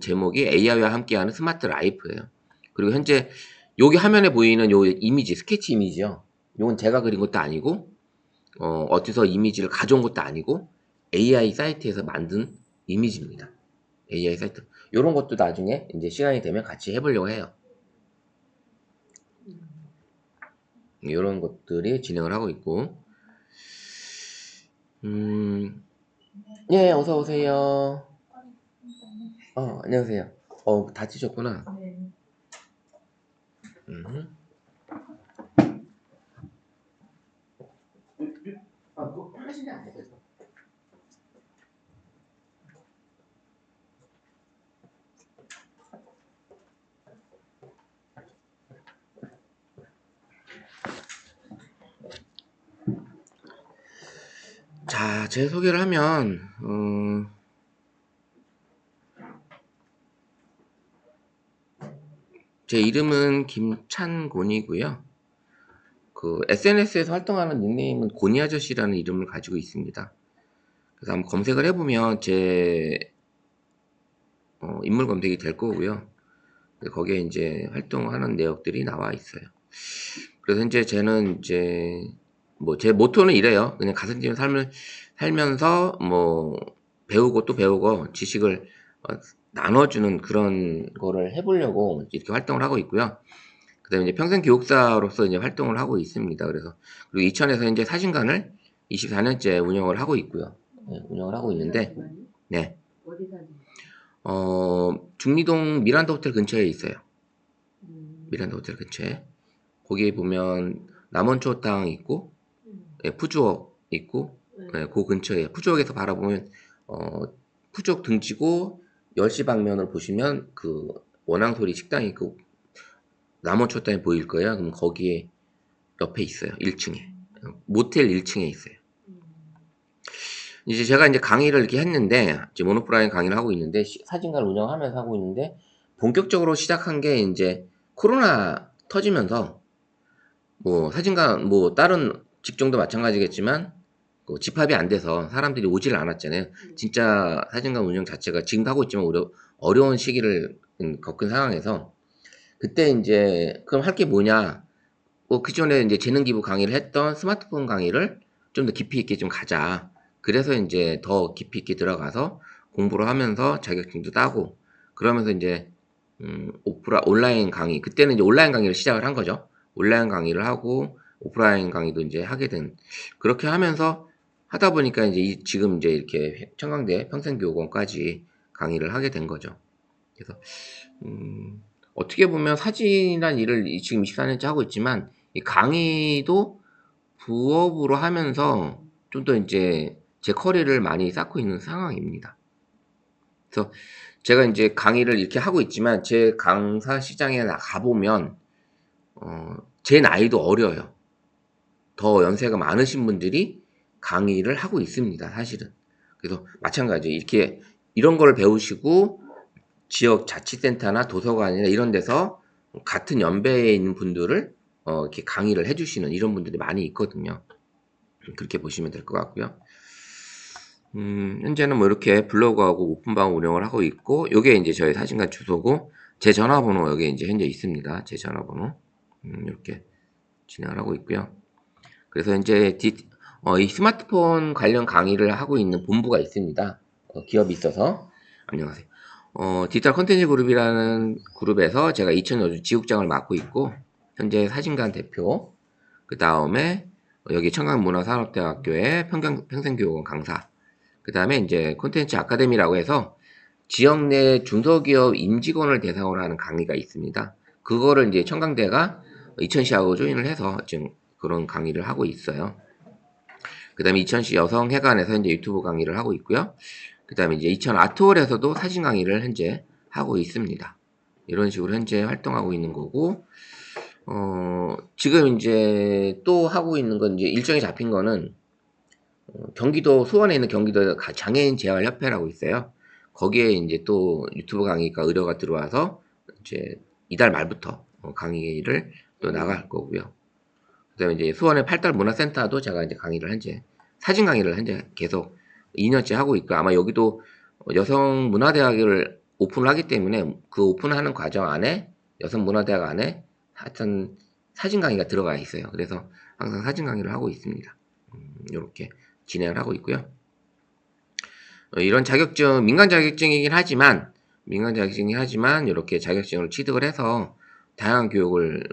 제목이 AI와 함께하는 스마트 라이프예요. 그리고 현재 여기 화면에 보이는 요 이미지, 스케치 이미지요. 요건 제가 그린 것도 아니고 어디서 이미지를 가져온 것도 아니고 AI 사이트에서 만든 이미지입니다. AI 사이트. 요런 것도 나중에 이제 시간이 되면 같이 해보려고 해요. 요런 것들이 진행을 하고 있고. 예, 어서 오세요. 안녕하세요. 다치셨구나. 음. 그거 하시면 안 돼요. 자, 제 소개를 하면 제 이름은 김찬곤이고요. 그 SNS에서 활동하는 닉네임은 고니 아저씨라는 이름을 가지고 있습니다. 그래서 한번 검색을 해보면 제 인물 검색이 될 거고요. 거기에 이제 활동하는 내역들이 나와 있어요. 그래서 현재 쟤는 이제 뭐 제 모토는 이래요. 그냥 가산점의 삶을 살면서 뭐 배우고 또 배우고 지식을 나눠주는 그런 거를 해보려고 이렇게 활동을 하고 있고요. 그다음에 이제 평생 교육사로서 이제 활동을 하고 있습니다. 그래서 그리고 이천에서 이제 사진관을 24년째 운영을 하고 있고요. 네, 운영을 하고 있는데, 네. 어디 사진? 중리동 미란다 호텔 근처에 있어요. 미란다 호텔 근처에. 거기에 보면 남원초당 있고, 예, 푸주옥 있고, 예, 그 근처에 푸주옥에서 바라보면 푸주옥 등지고 10시 방면을 보시면 그 원앙소리 식당이 있고 남원초당이 보일 거예요. 그럼 거기에 옆에 있어요. 1층에. 모텔 1층에 있어요. 이제 제가 이제 강의를 이렇게 했는데, 이제 모노프라인 강의를 하고 있는데, 사진관을 운영하면서 하고 있는데, 본격적으로 시작한 게 이제 코로나 터지면서, 뭐 사진관, 뭐 다른 직종도 마찬가지겠지만, 집합이 안 돼서 사람들이 오지를 않았잖아요. 진짜 사진관 운영 자체가 지금도 하고 있지만 어려운 시기를 겪은 상황에서, 그때 이제, 그럼 할 게 뭐냐, 그전에 이제 재능 기부 강의를 했던 스마트폰 강의를 좀 더 깊이 있게 좀 가자. 그래서 이제 더 깊이 있게 들어가서 공부를 하면서 자격증도 따고 그러면서 이제 온라인 강의 그때는 이제 온라인 강의를 시작을 한 거죠. 온라인 강의를 하고 오프라인 강의도 이제 하게 된 그렇게 하면서 하다 보니까 이제 지금 이제 이렇게 청강대 평생교육원까지 강의를 하게 된 거죠. 그래서 어떻게 보면 사진이란 일을 지금 24년째 하고 있지만 이 강의도 부업으로 하면서 좀 더 이제 제 커리어를 많이 쌓고 있는 상황입니다. 그래서 제가 이제 강의를 이렇게 하고 있지만 제 강사 시장에 가보면 제 나이도 어려요. 더 연세가 많으신 분들이 강의를 하고 있습니다. 사실은. 그래서 마찬가지 이렇게 이런 걸 배우시고 지역 자치센터나 도서관이나 이런 데서 같은 연배에 있는 분들을 이렇게 강의를 해주시는 이런 분들이 많이 있거든요. 그렇게 보시면 될 것 같고요. 현재는 뭐 이렇게 블로그하고 오픈방 운영을 하고 있고, 요게 이제 저희 사진관 주소고, 제 전화번호 여기 이제 현재 있습니다. 제 전화번호. 이렇게 진행을 하고 있고요. 그래서 이제 이 스마트폰 관련 강의를 하고 있는 본부가 있습니다. 기업이 있어서. 안녕하세요. 디지털 컨텐츠 그룹이라는 그룹에서 제가 2000년 지국장을 맡고 있고, 현재 사진관 대표, 그 다음에 여기 청강문화산업대학교의 평생교육원 강사, 그 다음에 이제 콘텐츠 아카데미라고 해서 지역 내 중소기업 임직원을 대상으로 하는 강의가 있습니다. 그거를 이제 청강대가 2000시하고 조인을 해서 지금 그런 강의를 하고 있어요. 그 다음에 2000시 여성회관에서 이제 유튜브 강의를 하고 있고요. 그 다음에 이제 2000 아트홀에서도 사진 강의를 현재 하고 있습니다. 이런 식으로 현재 활동하고 있는 거고, 지금 이제 또 하고 있는 건 이제 일정이 잡힌 거는, 경기도, 수원에 있는 경기도 장애인 재활협회라고 있어요. 거기에 이제 또 유튜브 강의가 의뢰가 들어와서 이제 이달 말부터 강의를 또 나갈 거고요. 그 다음에 이제 수원의 팔달 문화센터도 제가 이제 강의를 현재, 사진 강의를 현재 계속 2년째 하고 있고, 아마 여기도 여성문화대학을 오픈을 하기 때문에 그 오픈하는 과정 안에 여성문화대학 안에 하여튼 사진 강의가 들어가 있어요. 그래서 항상 사진 강의를 하고 있습니다. 이렇게 진행을 하고 있고요. 이런 자격증, 민간 자격증이긴 하지만 이렇게 자격증을 취득을 해서 다양한 교육을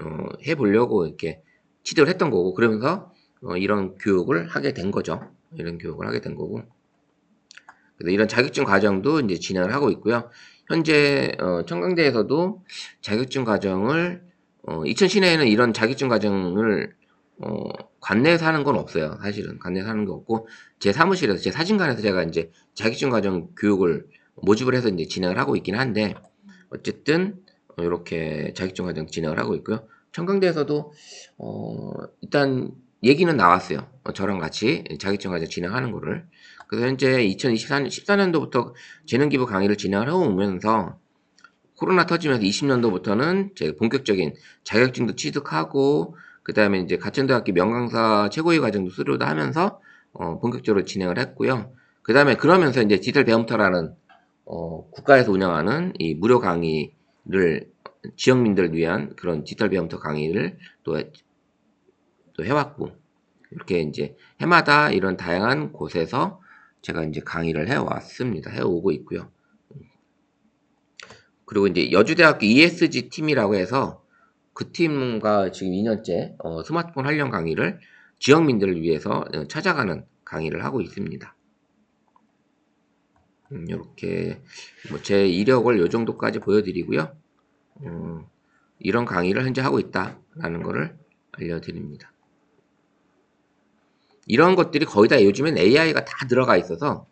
해보려고 이렇게 취득을 했던 거고, 그러면서 이런 교육을 하게 된 거죠. 이런 교육을 하게 된 거고, 그래서 이런 자격증 과정도 이제 진행을 하고 있고요. 현재 청강대에서도 자격증 과정을 이천 시내에는 이런 자격증 과정을 관내에서 하는 건 없어요. 사실은 관내에서 하는 거 없고, 제 사무실에서, 제 사진관에서 제가 이제 자격증 과정 교육을 모집을 해서 이제 진행을 하고 있긴 한데, 어쨌든 이렇게 자격증 과정 진행을 하고 있고요. 청강대에서도 일단 얘기는 나왔어요. 저랑 같이 자격증 과정 진행하는 거를. 그래서 현재 2014년도부터 재능기부 강의를 진행을 해오면서 코로나 터지면서 20년도부터는 제 본격적인 자격증도 취득하고, 그 다음에 이제 가천대학교 명강사 최고위 과정도 수료도 하면서 본격적으로 진행을 했고요. 그 다음에 그러면서 이제 디지털 배움터라는 국가에서 운영하는 이 무료 강의를 지역민들을 위한 그런 디지털 배움터 강의를 또 해왔고, 이렇게 이제 해마다 이런 다양한 곳에서 제가 이제 강의를 해왔습니다. 해오고 있고요. 그리고 이제 여주대학교 ESG 팀이라고 해서 그 팀과 지금 2년째 스마트폰 활용 강의를 지역민들을 위해서 찾아가는 강의를 하고 있습니다. 이렇게 제 이력을 요 정도까지 보여드리고요. 이런 강의를 현재 하고 있다라는 것을 알려드립니다. 이런 것들이 거의 다 요즘엔 AI가 다 들어가 있어서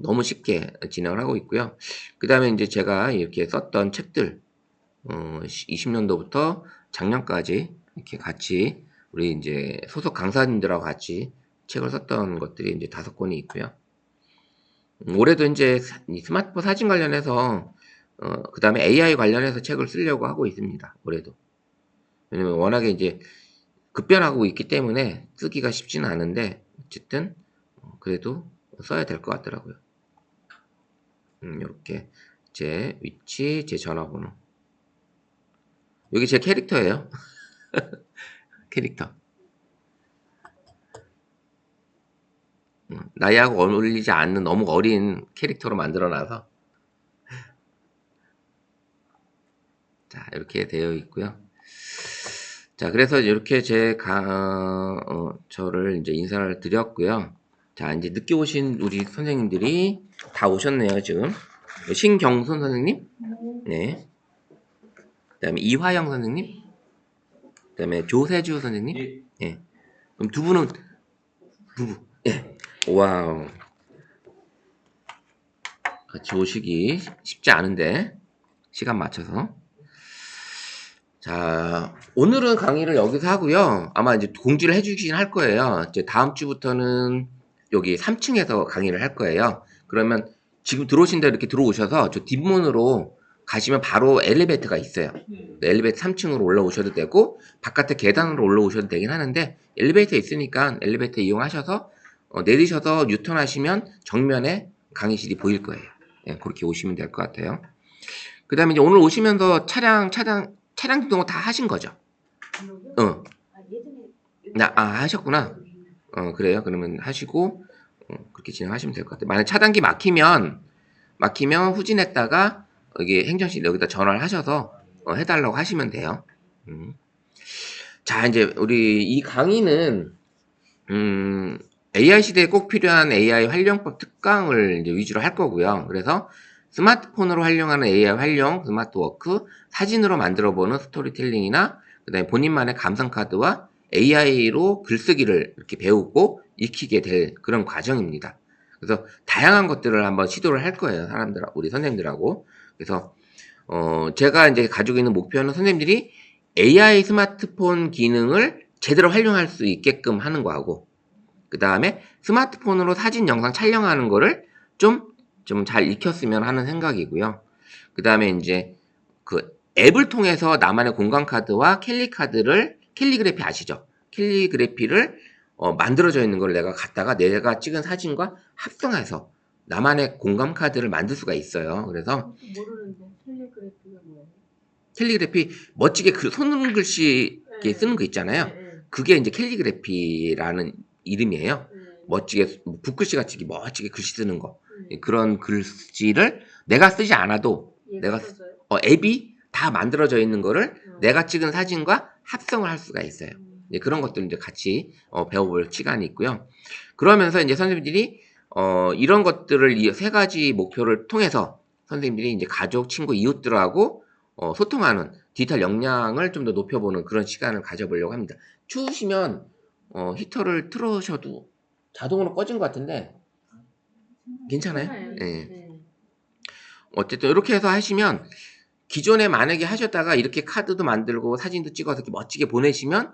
너무 쉽게 진행을 하고 있고요. 그 다음에 이제 제가 이렇게 썼던 책들 20년도부터 작년까지 이렇게 같이 우리 이제 소속 강사님들하고 같이 책을 썼던 것들이 이제 5권이 있고요. 올해도 이제 스마트폰 사진 관련해서 그 다음에 AI 관련해서 책을 쓰려고 하고 있습니다. 올해도. 왜냐면 워낙에 이제 급변하고 있기 때문에 쓰기가 쉽지는 않은데, 어쨌든 그래도 써야 될 것 같더라고요. 이렇게 제 위치, 제 전화번호. 여기 제 캐릭터예요. 캐릭터. 나이하고 어울리지 않는 너무 어린 캐릭터로 만들어놔서 자, 이렇게 되어 있고요. 자, 그래서 이렇게 저를 이제 인사를 드렸고요. 자, 이제 늦게 오신 우리 선생님들이 다 오셨네요, 지금. 신경순 선생님? 네. 그 다음에 이화영 선생님? 그 다음에 조세주 선생님? 예. 네. 그럼 두 분은 부부. 예. 와우. 같이 오시기 쉽지 않은데, 시간 맞춰서. 자, 오늘은 강의를 여기서 하고요. 아마 이제 공지를 해주시긴 할 거예요. 이제 다음 주부터는 여기 3층에서 강의를 할 거예요. 그러면 지금 들어오신 대로 이렇게 들어오셔서 저 뒷문으로 가시면 바로 엘리베이터가 있어요. 엘리베이터 3층으로 올라오셔도 되고, 바깥에 계단으로 올라오셔도 되긴 하는데, 엘리베이터 있으니까 엘리베이터 이용하셔서 내리셔서 유턴하시면 정면에 강의실이 보일 거예요. 예, 그렇게 오시면 될 것 같아요. 그 다음에 이제 오늘 오시면서 차량 등록 다 하신 거죠? 하셨구나. 그래요. 그러면 하시고, 그렇게 진행하시면 될 것 같아요. 만약 차단기 막히면 후진했다가, 여기 행정실 여기다 전화를 하셔서, 해달라고 하시면 돼요. 자, 이제 우리 이 강의는, AI 시대에 꼭 필요한 AI 활용법 특강을 이제 위주로 할 거고요. 그래서 스마트폰으로 활용하는 AI 활용, 스마트워크, 사진으로 만들어보는 스토리텔링이나, 그 다음에 본인만의 감성카드와 AI로 글쓰기를 이렇게 배우고 익히게 될 그런 과정입니다. 그래서 다양한 것들을 한번 시도를 할 거예요. 우리 선생님들하고. 그래서, 제가 이제 가지고 있는 목표는 선생님들이 AI 스마트폰 기능을 제대로 활용할 수 있게끔 하는 거하고, 그 다음에 스마트폰으로 사진, 영상 촬영하는 거를 좀 잘 익혔으면 하는 생각이고요. 그 다음에 이제 그 앱을 통해서 나만의 공간카드와 캘리그래피 아시죠? 캘리그래피를 만들어져 있는 걸 내가 갖다가 내가 찍은 사진과 합성해서 나만의 공감 카드를 만들 수가 있어요. 그래서 모르는데 캘리그래피가 뭐예요? 캘리그래피 멋지게 손 글씨 이렇게 쓰는 거 있잖아요. 그게 이제 캘리그래피라는 이름이에요. 멋지게 붓글씨 같이 멋지게 글씨 쓰는 거. 그런 글씨를 내가 쓰지 않아도 내가 앱이 다 만들어져 있는 거를 내가 찍은 사진과 합성을 할 수가 있어요. 그런 것들 이제 같이 배워볼 시간이 있고요. 그러면서 이제 선생님들이 이런 것들을 이 세 가지 목표를 통해서 선생님들이 이제 가족, 친구, 이웃들하고 소통하는 디지털 역량을 좀 더 높여보는 그런 시간을 가져보려고 합니다. 추우시면 히터를 틀으셔도 자동으로 꺼진 것 같은데 괜찮아요? 네. 어쨌든 이렇게 해서 하시면 기존에 만약에 하셨다가 이렇게 카드도 만들고 사진도 찍어서 이렇게 멋지게 보내시면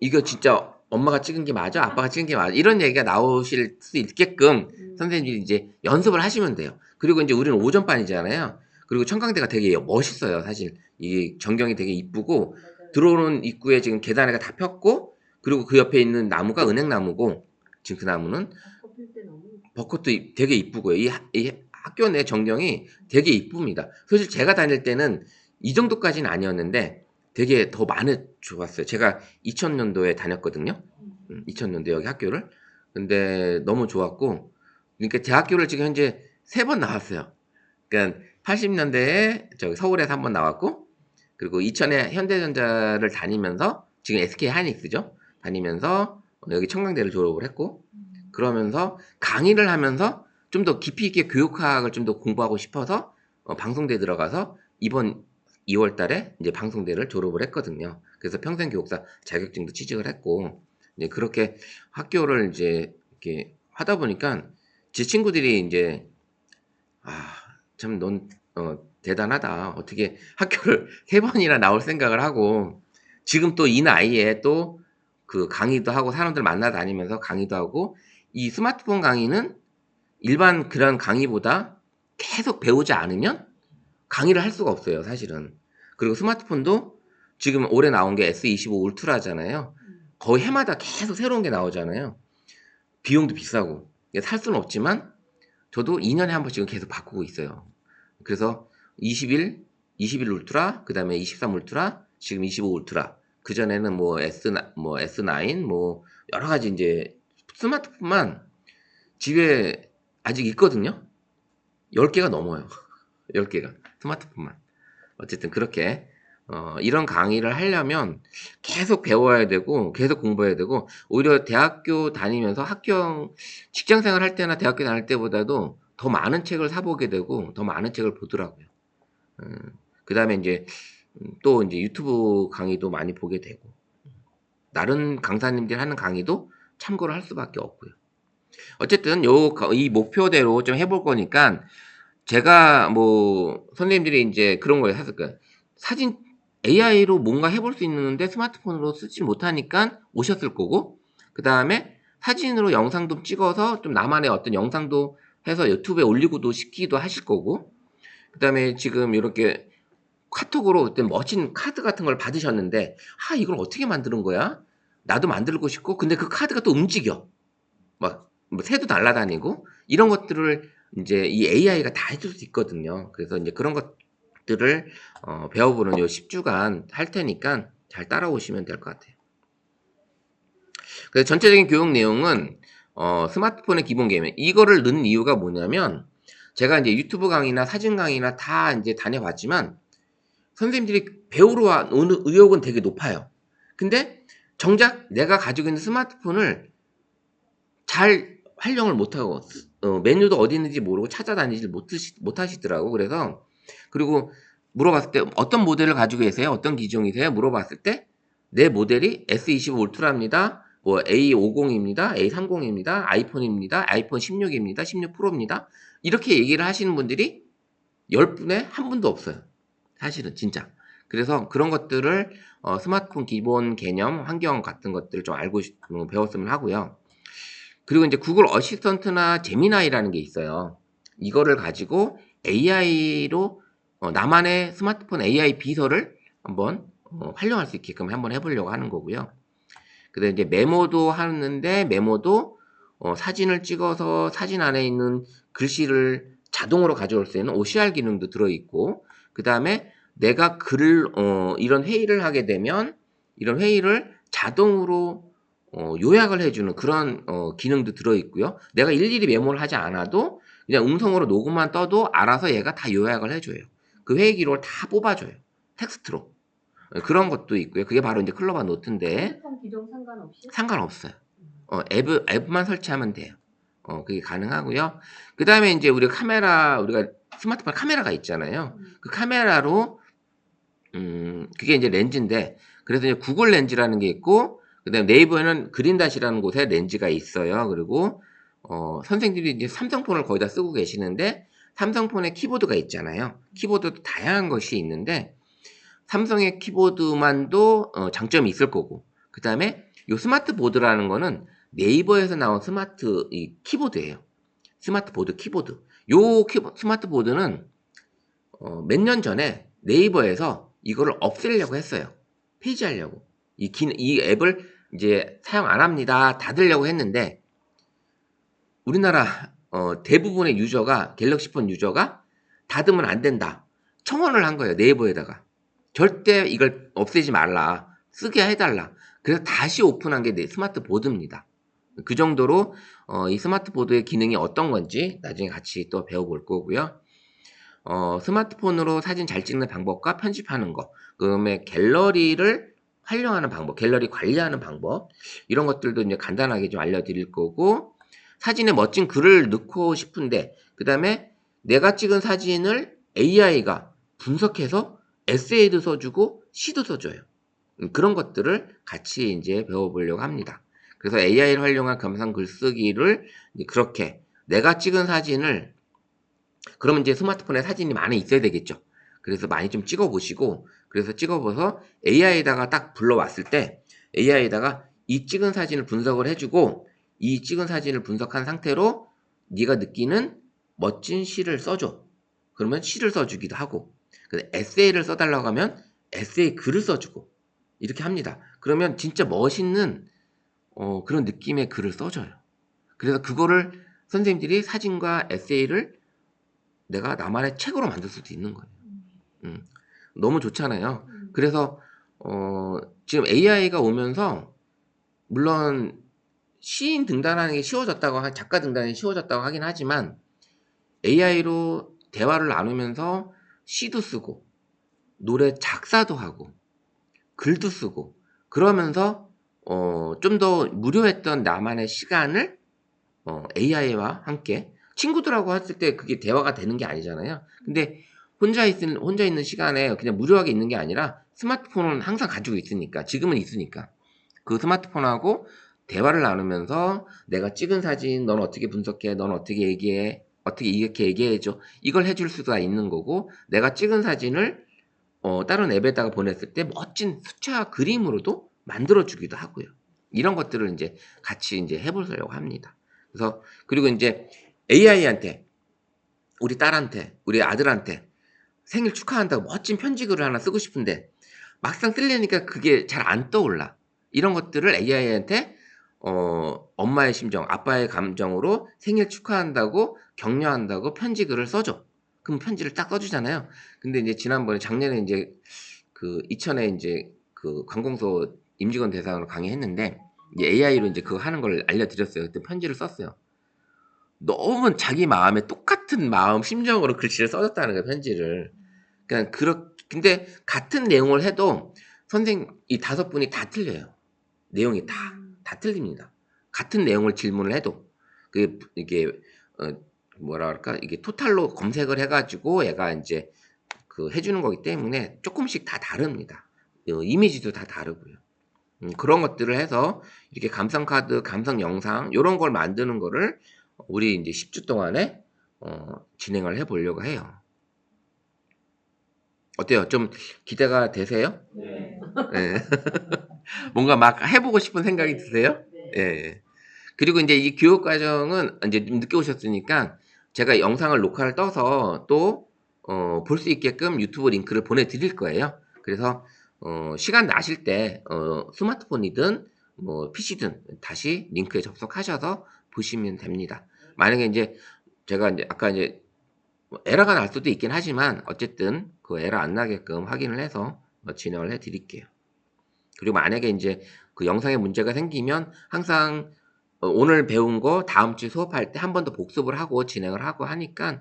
이거 진짜 엄마가 찍은 게 맞아? 아빠가 찍은 게 맞아? 이런 얘기가 나오실 수 있게끔 선생님이 이제 연습을 하시면 돼요. 그리고 이제 우리는 오전반이잖아요. 그리고 청강대가 되게 멋있어요. 사실 이 전경이 되게 이쁘고 들어오는 입구에 지금 계단에가 다 폈고 그리고 그 옆에 있는 나무가 은행나무고 지금 그 나무는 벚꽃도 되게 이쁘고요. 이 학교 내 전경이 되게 이쁩니다. 사실 제가 다닐 때는 이 정도까지는 아니었는데 되게 더 많이 좋았어요. 제가 2000년도에 다녔거든요. 2000년도 여기 학교를. 근데 너무 좋았고 그러니까 제 학교를 지금 현재 3번 나왔어요. 그러니까 80년대에 저기 서울에서 1번 나왔고 그리고 2000에 현대전자를 다니면서 지금 SK 하이닉스죠. 다니면서 여기 청강대를 졸업을 했고 그러면서 강의를 하면서 좀 더 깊이 있게 교육학을 좀 더 공부하고 싶어서 방송대에 들어가서 이번 2월 달에 이제 방송대를 졸업을 했거든요. 그래서 평생교육사 자격증도 취득을 했고 이제 그렇게 학교를 이제 이렇게 하다 보니까 제 친구들이 이제 참 넌 대단하다. 어떻게 학교를 3번이나 나올 생각을 하고 지금 또 이 나이에 또 그 강의도 하고 사람들 만나다니면서 강의도 하고 이 스마트폰 강의는 일반 그런 강의보다 계속 배우지 않으면 강의를 할 수가 없어요, 사실은. 그리고 스마트폰도 지금 올해 나온 게 S25 울트라잖아요. 거의 해마다 계속 새로운 게 나오잖아요. 비용도 비싸고 살 수는 없지만 저도 2년에 한 번씩은 계속 바꾸고 있어요. 그래서 21 울트라, 그 다음에 23 울트라, 지금 25 울트라. 그 전에는 뭐 S9, 뭐 여러 가지 이제 스마트폰만 집에 아직 있거든요. 10개가 넘어요. 10개가 스마트폰만. 어쨌든 그렇게 이런 강의를 하려면 계속 배워야 되고 계속 공부해야 되고 오히려 대학교 다니면서 학교 직장생활 할 때나 대학교 다닐 때보다도 더 많은 책을 사보게 되고 더 많은 책을 보더라고요. 그 다음에 이제 또 이제 유튜브 강의도 많이 보게 되고 다른 강사님들이 하는 강의도 참고를 할 수밖에 없고요. 어쨌든 이 목표대로 좀 해볼 거니까 제가 뭐 선생님들이 이제 그런 걸 했을 거예요. 사진 AI로 뭔가 해볼 수 있는데 스마트폰으로 쓰지 못하니까 오셨을 거고 그 다음에 사진으로 영상도 찍어서 좀 나만의 어떤 영상도 해서 유튜브에 올리고도 시키기도 하실 거고 그 다음에 지금 이렇게 카톡으로 어떤 멋진 카드 같은 걸 받으셨는데 이걸 어떻게 만드는 거야? 나도 만들고 싶고 근데 그 카드가 또 움직여 막 뭐 새도 날아다니고 이런 것들을 이제 이 AI가 다 해줄 수 있거든요. 그래서 이제 그런 것들을 배워보는 요 10주간 할 테니까 잘 따라오시면 될 것 같아요. 그래서 전체적인 교육 내용은 스마트폰의 기본 개념 이거를 넣은 이유가 뭐냐면 제가 이제 유튜브 강의나 사진 강의나 다 이제 다녀봤지만 선생님들이 배우러 오는 의욕은 되게 높아요. 근데 정작 내가 가지고 있는 스마트폰을 잘 활용을 못하고 메뉴도 어디 있는지 모르고 찾아다니지 못하시더라고. 그래서 그리고 물어봤을 때 어떤 모델을 가지고 계세요? 어떤 기종이세요? 물어봤을 때 내 모델이 S25 울트라입니다. 뭐 A50입니다. A30입니다. 아이폰입니다. 아이폰 16입니다. 16 프로입니다. 이렇게 얘기를 하시는 분들이 10분에 한 분도 없어요. 사실은 진짜. 그래서 그런 것들을 스마트폰 기본 개념, 환경 같은 것들을 좀 알고 배웠으면 하고요. 그리고 이제 구글 어시스턴트나 제미나이라는 게 있어요. 이거를 가지고 AI로 나만의 스마트폰 AI 비서를 한번 활용할 수 있게끔 한번 해보려고 하는 거고요. 그다음에 이제 메모도 하는데 메모도 사진을 찍어서 사진 안에 있는 글씨를 자동으로 가져올 수 있는 OCR 기능도 들어있고, 그 다음에 내가 이런 회의를 하게 되면 이런 회의를 자동으로 요약을 해주는 그런 기능도 들어있고요. 내가 일일이 메모를 하지 않아도 그냥 음성으로 녹음만 떠도 알아서 얘가 다 요약을 해줘요. 그 회의 기록을 다 뽑아줘요. 텍스트로. 그런 것도 있고요. 그게 바로 이제 클로바 노트인데 핸드폰 기종 상관없이? 상관없어요. 앱만 설치하면 돼요. 그게 가능하고요. 그 다음에 이제 우리가 스마트폰 카메라가 있잖아요. 그 카메라로, 그게 이제 렌즈인데, 그래서 이제 구글 렌즈라는 게 있고, 그 다음에 네이버에는 그린닷이라는 곳에 렌즈가 있어요. 그리고, 선생님들이 이제 삼성폰을 거의 다 쓰고 계시는데, 삼성폰에 키보드가 있잖아요. 키보드도 다양한 것이 있는데, 삼성의 키보드만도 장점이 있을 거고, 그 다음에 요 스마트 보드라는 거는 네이버에서 나온 키보드예요. 스마트보드 키보드. 스마트 보드는 몇 년 전에 네이버에서 이거를 없애려고 했어요. 폐지하려고. 이 앱을 이제 사용 안 합니다. 닫으려고 했는데 우리나라 대부분의 갤럭시폰 유저가 닫으면 안 된다. 청원을 한 거예요. 네이버에다가. 절대 이걸 없애지 말라. 쓰게 해달라. 그래서 다시 오픈한 게 스마트 보드입니다. 그 정도로 이 스마트 보드의 기능이 어떤 건지 나중에 같이 또 배워볼 거고요. 스마트폰으로 사진 잘 찍는 방법과 편집하는 거, 그다음에 갤러리를 활용하는 방법, 갤러리 관리하는 방법, 이런 것들도 이제 간단하게 좀 알려드릴 거고, 사진에 멋진 글을 넣고 싶은데, 그 다음에 내가 찍은 사진을 AI가 분석해서 에세이도 써주고 시도 써줘요. 그런 것들을 같이 이제 배워보려고 합니다. 그래서 AI를 활용한 감상 글쓰기를 그렇게 내가 찍은 사진을, 그러면 이제 스마트폰에 사진이 많이 있어야 되겠죠. 그래서 많이 좀 찍어보시고, 그래서 찍어봐서 AI에다가 딱 불러왔을 때 AI에다가 이 찍은 사진을 분석을 해주고, 이 찍은 사진을 분석한 상태로 네가 느끼는 멋진 시를 써줘. 그러면 시를 써주기도 하고, 에세이를 써달라고 하면 에세이 글을 써주고, 이렇게 합니다. 그러면 진짜 멋있는 그런 느낌의 글을 써줘요. 그래서 그거를 선생님들이 사진과 에세이를 내가 나만의 책으로 만들 수도 있는 거예요. 너무 좋잖아요. 그래서 지금 AI가 오면서 물론 시인 등단하는 게 쉬워졌다고, 작가 등단이 쉬워졌다고 하긴 하지만 AI로 대화를 나누면서 시도 쓰고 노래 작사도 하고 글도 쓰고 그러면서 좀 더 무료했던 나만의 시간을 AI와 함께, 친구들하고 했을 때 그게 대화가 되는 게 아니잖아요. 근데 혼자 있는 시간에 그냥 무료하게 있는 게 아니라 스마트폰은 항상 가지고 있으니까, 지금은 있으니까 그 스마트폰하고 대화를 나누면서 내가 찍은 사진 넌 어떻게 분석해, 넌 어떻게 얘기해, 어떻게 이렇게 얘기해줘, 이걸 해줄 수가 있는 거고, 내가 찍은 사진을 다른 앱에다가 보냈을 때 멋진 숫자 그림으로도 만들어주기도 하고요. 이런 것들을 이제 같이 이제 해보려고 합니다. 그래서 그리고 이제 AI한테, 우리 딸한테, 우리 아들한테 생일 축하한다고 멋진 편지글을 하나 쓰고 싶은데 막상 쓰려니까 그게 잘 안 떠올라. 이런 것들을 AI한테 엄마의 심정, 아빠의 감정으로 생일 축하한다고, 격려한다고 편지글을 써줘. 그럼 편지를 딱 써주잖아요. 근데 이제 작년에 이제 그 이천에 이제 그 관공서 임직원 대상으로 강의했는데 이제 AI로 이제 그거 하는 걸 알려드렸어요. 그때 편지를 썼어요. 너무 자기 마음에 똑같은 마음, 심정으로 글씨를 써줬다는 거예요, 편지를. 근데 같은 내용을 해도 이 5분이 다 틀려요. 내용이 다 틀립니다. 같은 내용을 질문을 해도. 이게, 이게 토탈로 검색을 해가지고 얘가 이제 해주는 거기 때문에 조금씩 다 다릅니다. 이미지도 다 다르고요. 그런 것들을 해서 이렇게 감성 카드, 감성 영상, 이런 걸 만드는 거를 우리 이제 10주 동안에 진행을 해보려고 해요. 어때요? 좀 기대가 되세요? 네. 네. 뭔가 막 해보고 싶은 생각이 드세요? 네. 예. 그리고 이제 이 교육 과정은 이제 좀 늦게 오셨으니까 제가 영상을 녹화를 떠서 또 볼 수 있게끔 유튜브 링크를 보내드릴 거예요. 그래서 시간 나실 때 스마트폰이든 뭐 PC든 다시 링크에 접속하셔서 보시면 됩니다. 만약에 이제 제가 이제 아까 이제 뭐 에러가 날 수도 있긴 하지만 어쨌든 그 에러 안 나게끔 확인을 해서 진행을 해 드릴게요. 그리고 만약에 이제 그 영상에 문제가 생기면 항상 오늘 배운 거 다음 주 수업할 때 한 번 더 복습을 하고 진행을 하고 하니까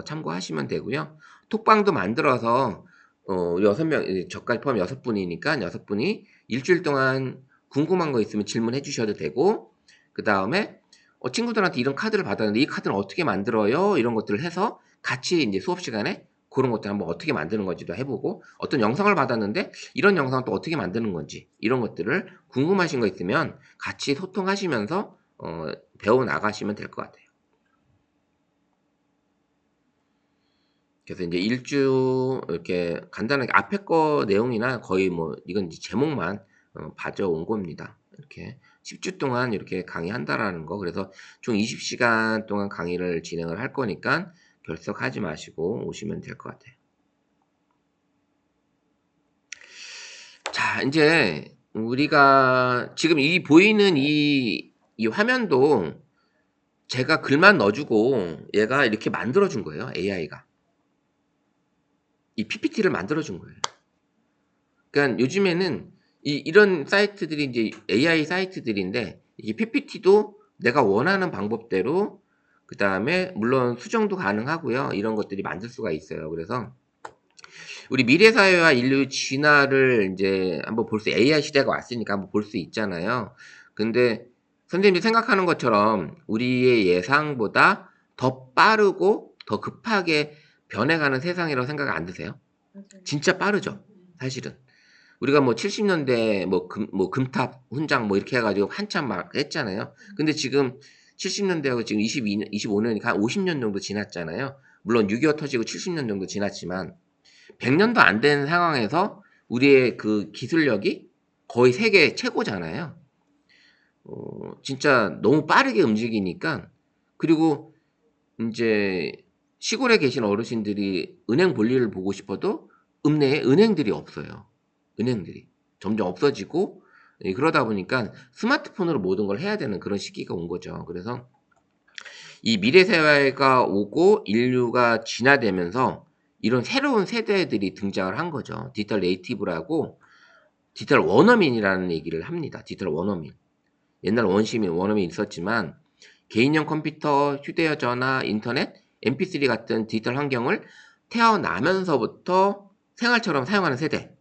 참고하시면 되고요. 톡방도 만들어서 6명, 저까지 포함 6분이니까 6분이 일주일 동안 궁금한 거 있으면 질문해 주셔도 되고, 그 다음에 친구들한테 이런 카드를 받았는데 이 카드는 어떻게 만들어요? 이런 것들을 해서 같이 이제 수업 시간에 그런 것들 한번 어떻게 만드는 건지도 해보고, 어떤 영상을 받았는데 이런 영상은 또 어떻게 만드는 건지 이런 것들을 궁금하신 거 있으면 같이 소통하시면서 배워 나가시면 될 것 같아요. 그래서 이제 일주 이렇게 간단하게 앞에 거 내용이나 거의 뭐 이건 이제 제목만 봐져온 겁니다. 이렇게 10주 동안 이렇게 강의한다라는 거. 그래서 총 20시간 동안 강의를 진행을 할 거니까 결석하지 마시고 오시면 될 것 같아요. 자, 이제 우리가 지금 이 보이는 이 화면도 제가 글만 넣어주고 얘가 이렇게 만들어준 거예요. AI가. 이 PPT를 만들어준 거예요. 그러니까 요즘에는 이런 사이트들이 이제 AI 사이트들인데 이게 PPT도 내가 원하는 방법대로 그 다음에 물론 수정도 가능하고요. 이런 것들이 만들 수가 있어요. 그래서 우리 미래 사회와 인류 진화를 이제 한번 볼 수, AI 시대가 왔으니까 한번 볼 수 있잖아요. 근데 선생님이 생각하는 것처럼 우리의 예상보다 더 빠르고 더 급하게 변해가는 세상이라고 생각 안 드세요? 맞아요. 진짜 빠르죠, 사실은. 우리가 뭐 70년대 뭐 금탑 훈장 뭐 이렇게 해가지고 한참 막 했잖아요. 근데 지금 70년대하고 지금 22년, 25년이니까 한 50년 정도 지났잖아요. 물론 6.25 터지고 70년 정도 지났지만 100년도 안 된 상황에서 우리의 그 기술력이 거의 세계 최고잖아요. 진짜 너무 빠르게 움직이니까. 그리고 이제 시골에 계신 어르신들이 은행 볼일을 보고 싶어도 읍내에 은행들이 없어요. 은행들이 점점 없어지고, 그러다 보니까 스마트폰으로 모든 걸 해야 되는 그런 시기가 온 거죠. 그래서 이 미래 사회가 오고 인류가 진화되면서 이런 새로운 세대들이 등장을 한 거죠. 디지털 네이티브라고 디지털 원어민이라는 얘기를 합니다. 디지털 원어민. 옛날 원시민, 원어민 있었지만 개인용 컴퓨터, 휴대전화, 인터넷, MP3 같은 디지털 환경을 태어나면서부터 생활처럼 사용하는 세대.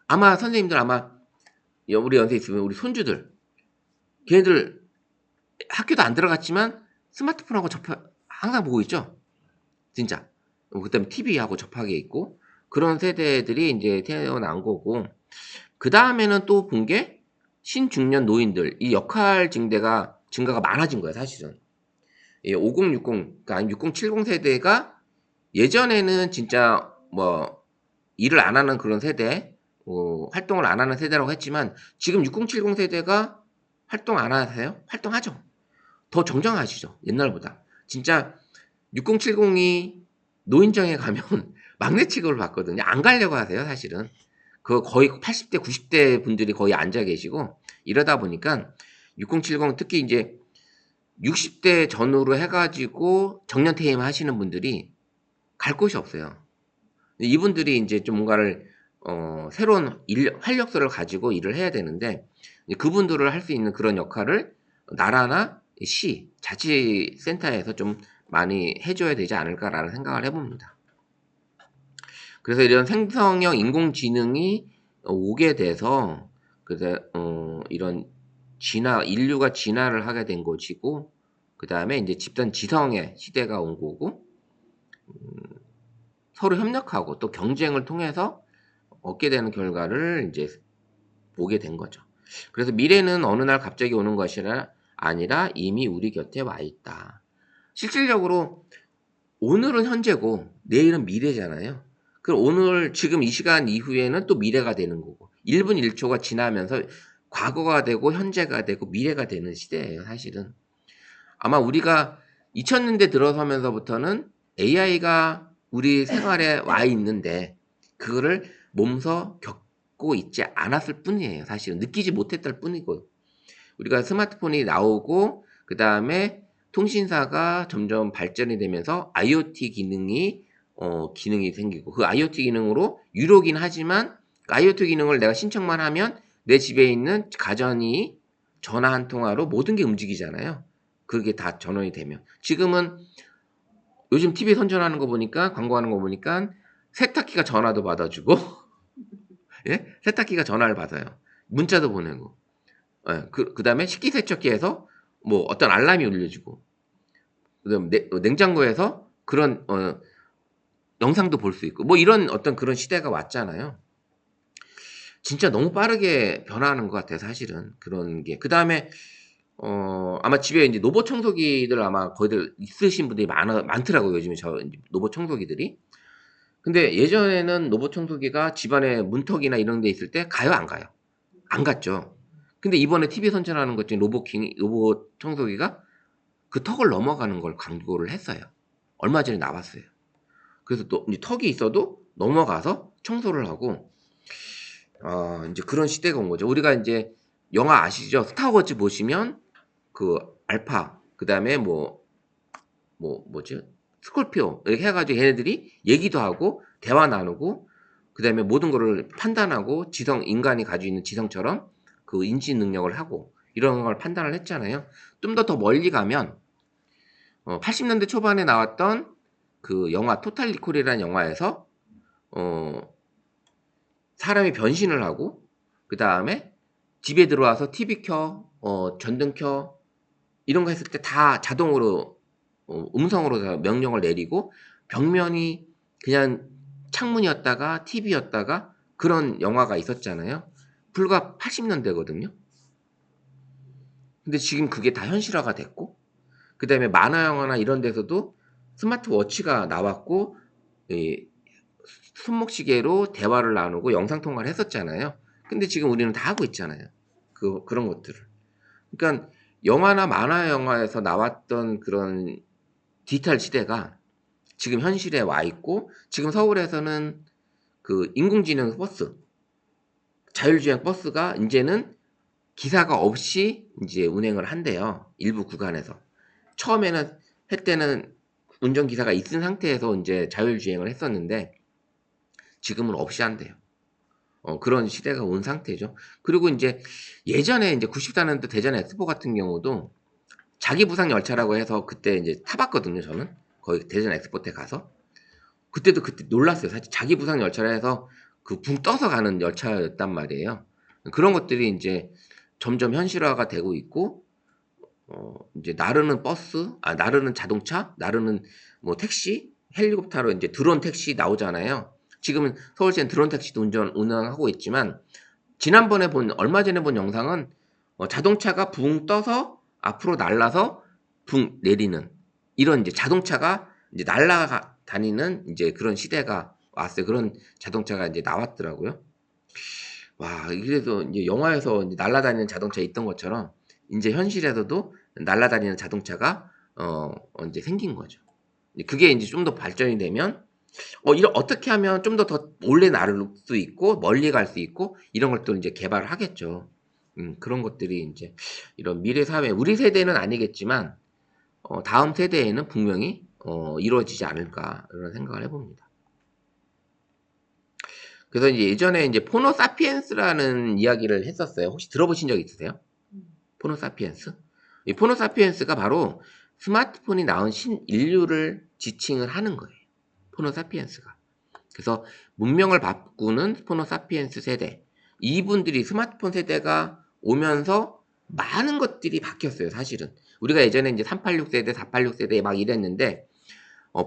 아마 선생님들 아마 우리 연세 있으면 우리 손주들, 걔네들 학교도 안 들어갔지만 스마트폰하고 항상 보고 있죠. 진짜. 그다음에 TV하고 접하게 있고 그런 세대들이 이제 태어난 거고, 그 다음에는 또 본 게 신중년 노인들 이 역할 증가가 많아진 거예요, 사실은. 5060, 그러니까 6070 세대가 예전에는 진짜 뭐 일을 안 하는 그런 세대, 활동을 안 하는 세대라고 했지만 지금 6070 세대가 활동 안 하세요? 활동하죠. 더 정정하시죠, 옛날보다. 진짜 6070이 노인정에 가면 막내 취급을 받거든요. 안 가려고 하세요, 사실은. 그 거의 80대, 90대 분들이 거의 앉아 계시고 이러다 보니까 6070 특히 이제 60대 전후로 해가지고 정년퇴임 하시는 분들이 갈 곳이 없어요. 이분들이 이제 좀 뭔가를 새로운 활력소를 가지고 일을 해야 되는데 그분들을 할 수 있는 그런 역할을 나라나 시, 자치센터에서 좀 많이 해줘야 되지 않을까라는 생각을 해봅니다. 그래서 이런 생성형 인공지능이 오게 돼서 그래서 이런 인류가 진화를 하게 된 것이고, 그 다음에 이제 집단 지성의 시대가 온 거고, 서로 협력하고 또 경쟁을 통해서 얻게 되는 결과를 이제 보게 된 거죠. 그래서 미래는 어느 날 갑자기 오는 것이 아니라 이미 우리 곁에 와 있다. 실질적으로 오늘은 현재고 내일은 미래잖아요. 그럼 오늘 지금 이 시간 이후에는 또 미래가 되는 거고 1분 1초가 지나면서 과거가 되고 현재가 되고 미래가 되는 시대예요, 사실은. 아마 우리가 2000년대 들어서면서부터는 AI가 우리 생활에 와 있는데 그거를 몸소 겪고 있지 않았을 뿐이에요. 사실은 느끼지 못했을 뿐이고, 우리가 스마트폰이 나오고 그 다음에 통신사가 점점 발전이 되면서 IoT 기능이 생기고 그 IoT 기능으로 유료긴 하지만 그 IoT 기능을 내가 신청만 하면 내 집에 있는 가전이 전화 한 통화로 모든 게 움직이잖아요. 그게 다 전원이 되면 지금은 요즘 TV 선전하는 거 보니까 광고하는 거 보니까 세탁기가 전화도 받아주고 예? 세탁기가 전화를 받아요. 문자도 보내고 예, 그다음에 식기세척기에서 뭐 어떤 알람이 울려주고 그다음 냉장고에서 그런 영상도 볼 수 있고 뭐 이런 어떤 그런 시대가 왔잖아요. 진짜 너무 빠르게 변화하는 것 같아요, 사실은 그런 게. 그다음에 아마 집에 이제 로봇 청소기들 아마 거의들 있으신 분들이 많더라고요, 요즘에 로봇 청소기들이. 근데 예전에는 로봇 청소기가 집안에 문턱이나 이런 데 있을 때 가요, 안 가요? 안 갔죠. 근데 이번에 TV 선전하는 것 중에 로봇 청소기가 그 턱을 넘어가는 걸 광고를 했어요. 얼마 전에 나왔어요. 그래서 또 이제 턱이 있어도 넘어가서 청소를 하고 이제 그런 시대가 온 거죠. 우리가 이제 영화 아시죠? 스타워즈 보시면 그 알파 그다음에 뭐지? 스콜피오 이렇게 해가지고 얘네들이 얘기도 하고 대화 나누고 그다음에 모든 거를 판단하고 인간이 가지고 있는 지성처럼 그 인지 능력을 하고 이런 걸 판단을 했잖아요. 좀 더 멀리 가면 80년대 초반에 나왔던 그 영화 토탈 리콜이라는 영화에서 어, 사람이 변신을 하고 그 다음에 집에 들어와서 TV 켜, 전등 켜 이런 거 했을 때 다 자동으로 음성으로 다 명령을 내리고 벽면이 그냥 창문이었다가 TV였다가 그런 영화가 있었잖아요. 불과 80년대거든요. 근데 지금 그게 다 현실화가 됐고 그 다음에 만화 영화나 이런 데서도 스마트워치가 나왔고 이 손목시계로 대화를 나누고 영상통화를 했었잖아요. 근데 지금 우리는 다 하고 있잖아요. 그런 것들을. 그러니까 영화나 만화 영화에서 나왔던 그런 디지털 시대가 지금 현실에 와 있고 지금 서울에서는 그 인공지능 버스, 자율주행 버스가 이제는 기사가 없이 이제 운행을 한대요. 일부 구간에서. 처음에는 할 때는 운전기사가 있은 상태에서 이제 자율주행을 했었는데 지금은 없이 한대요. 그런 시대가 온 상태죠. 그리고 이제 예전에 이제 94년도 대전 엑스포 같은 경우도 자기 부상 열차라고 해서 그때 이제 타봤거든요, 저는. 거기 대전 엑스포 때 가서. 그때 놀랐어요. 사실 자기 부상 열차라 해서 그 붕 떠서 가는 열차였단 말이에요. 그런 것들이 이제 점점 현실화가 되고 있고, 이제 나르는 버스, 나르는 자동차, 나르는 뭐 택시, 헬리콥터로 이제 드론 택시 나오잖아요. 지금은 서울시는 드론 택시도 운행하고 있지만, 얼마 전에 본 영상은 자동차가 붕 떠서 앞으로 날라서 붕 내리는 이런 이제 자동차가 이제 날아다니는 이제 그런 시대가 왔어요. 그런 자동차가 이제 나왔더라고요. 와, 그래서 이제 영화에서 이제 날아다니는 자동차 있던 것처럼 이제 현실에서도 날아다니는 자동차가 이제 생긴 거죠. 그게 이제 좀 더 발전이 되면 어떻게 하면 좀 더 몰래 나를 수 있고 멀리 갈 수 있고 이런 것들 이제 개발을 하겠죠. 그런 것들이 이제 이런 미래 사회 우리 세대는 아니겠지만 다음 세대에는 분명히 이루어지지 않을까 이런 생각을 해봅니다. 그래서 이제 예전에 이제 포노 사피엔스라는 이야기를 했었어요. 혹시 들어보신 적 있으세요? 포노 사피엔스? 이 포노 사피엔스가 바로 스마트폰이 나온 신인류를 지칭을 하는 거예요. 포노 사피엔스가. 그래서 문명을 바꾸는 포노 사피엔스 세대. 이분들이 스마트폰 세대가 오면서 많은 것들이 바뀌었어요, 사실은. 우리가 예전에 이제 386 세대, 486 세대 막 이랬는데,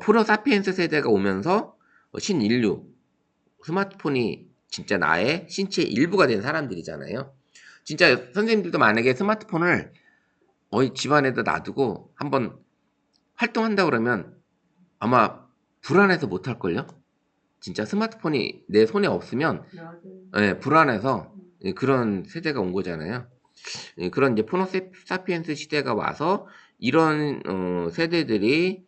포노 사피엔스 세대가 오면서 신인류, 스마트폰이 진짜 나의 신체의 일부가 된 사람들이잖아요. 진짜 선생님들도 만약에 스마트폰을 집안에다 놔두고 한번 활동한다 그러면 아마 불안해서 못 할걸요? 진짜 스마트폰이 내 손에 없으면 불안해서 그런 세대가 온 거잖아요. 그런 이제 포노 사피엔스 시대가 와서 이런 세대들이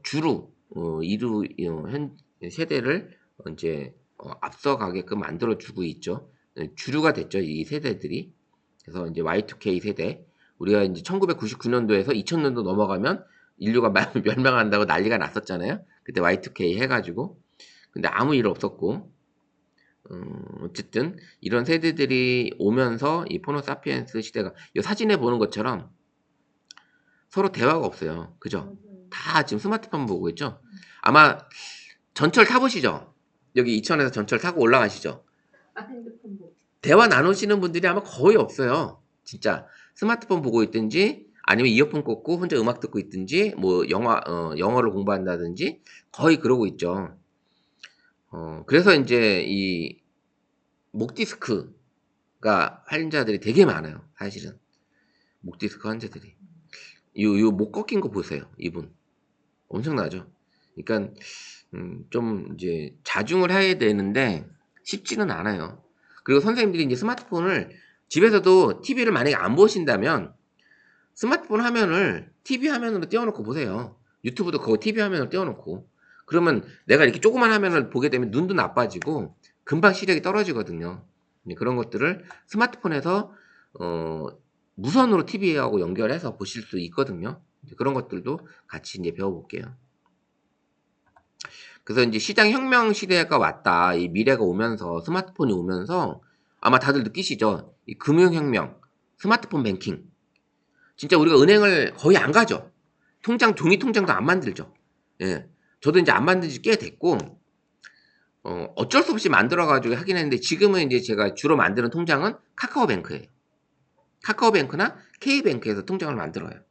주로 현 세대를 이제 앞서가게끔 만들어주고 있죠. 주류가 됐죠, 이 세대들이. 그래서 이제 Y2K 세대. 우리가 이제 1999년도에서 2000년도 넘어가면 인류가 멸망한다고 난리가 났었잖아요. 그때 Y2K 해가지고. 근데 아무 일 없었고, 어쨌든 이런 세대들이 오면서 이 포노사피엔스 시대가 이 사진에 보는 것처럼 서로 대화가 없어요. 그죠? 맞아요. 다 지금 스마트폰 보고 있죠? 아마 전철 타보시죠? 여기 이천에서 전철 타고 올라가시죠? 핸드폰 보고. 대화 나누시는 분들이 아마 거의 없어요. 진짜 스마트폰 보고 있든지 아니면 이어폰 꽂고 혼자 음악 듣고 있든지 뭐 영어를 공부한다든지 거의 그러고 있죠. 그래서 이제 이 목 디스크가 환자들이 되게 많아요. 사실은 목 디스크 환자들이 요 목 꺾인 거 보세요. 이분 엄청나죠. 그러니까 좀 이제 자중을 해야 되는데 쉽지는 않아요. 그리고 선생님들이 이제 스마트폰을 집에서도 TV를 만약에 안 보신다면 스마트폰 화면을 TV 화면으로 띄워놓고 보세요. 유튜브도 그거 TV 화면으로 띄워놓고 그러면 내가 이렇게 조그만 화면을 보게 되면 눈도 나빠지고 금방 시력이 떨어지거든요. 그런 것들을 스마트폰에서 무선으로 TV하고 연결해서 보실 수 있거든요. 그런 것들도 같이 이제 배워볼게요. 그래서 이제 시장 혁명 시대가 왔다. 이 미래가 오면서 스마트폰이 오면서 아마 다들 느끼시죠? 이 금융혁명, 스마트폰 뱅킹. 진짜 우리가 은행을 거의 안 가죠. 종이 통장도 안 만들죠. 예. 저도 이제 안 만든 지 꽤 됐고, 어쩔 수 없이 만들어가지고 하긴 했는데, 지금은 이제 제가 주로 만드는 통장은 카카오뱅크예요. 카카오뱅크나 K뱅크에서 통장을 만들어요.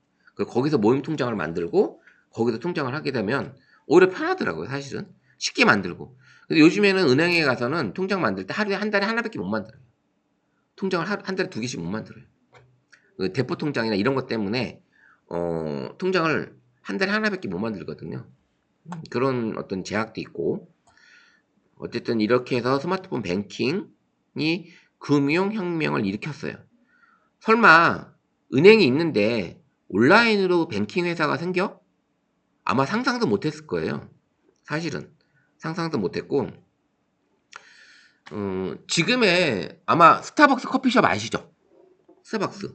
거기서 모임 통장을 만들고, 거기서 통장을 하게 되면, 오히려 편하더라고요, 사실은. 쉽게 만들고. 근데 요즘에는 은행에 가서는 통장 만들 때 하루에 한 달에 하나밖에 못 만들어요. 통장을 한 달에 2개씩 못 만들어요. 그 대포 통장이나 이런 것 때문에 통장을 한 달에 하나밖에 못 만들거든요. 그런 어떤 제약도 있고 어쨌든 이렇게 해서 스마트폰 뱅킹이 금융혁명을 일으켰어요. 설마 은행이 있는데 온라인으로 뱅킹 회사가 생겨? 아마 상상도 못했을 거예요. 사실은 상상도 못했고 지금의 아마 스타벅스 커피숍 아시죠? 스타벅스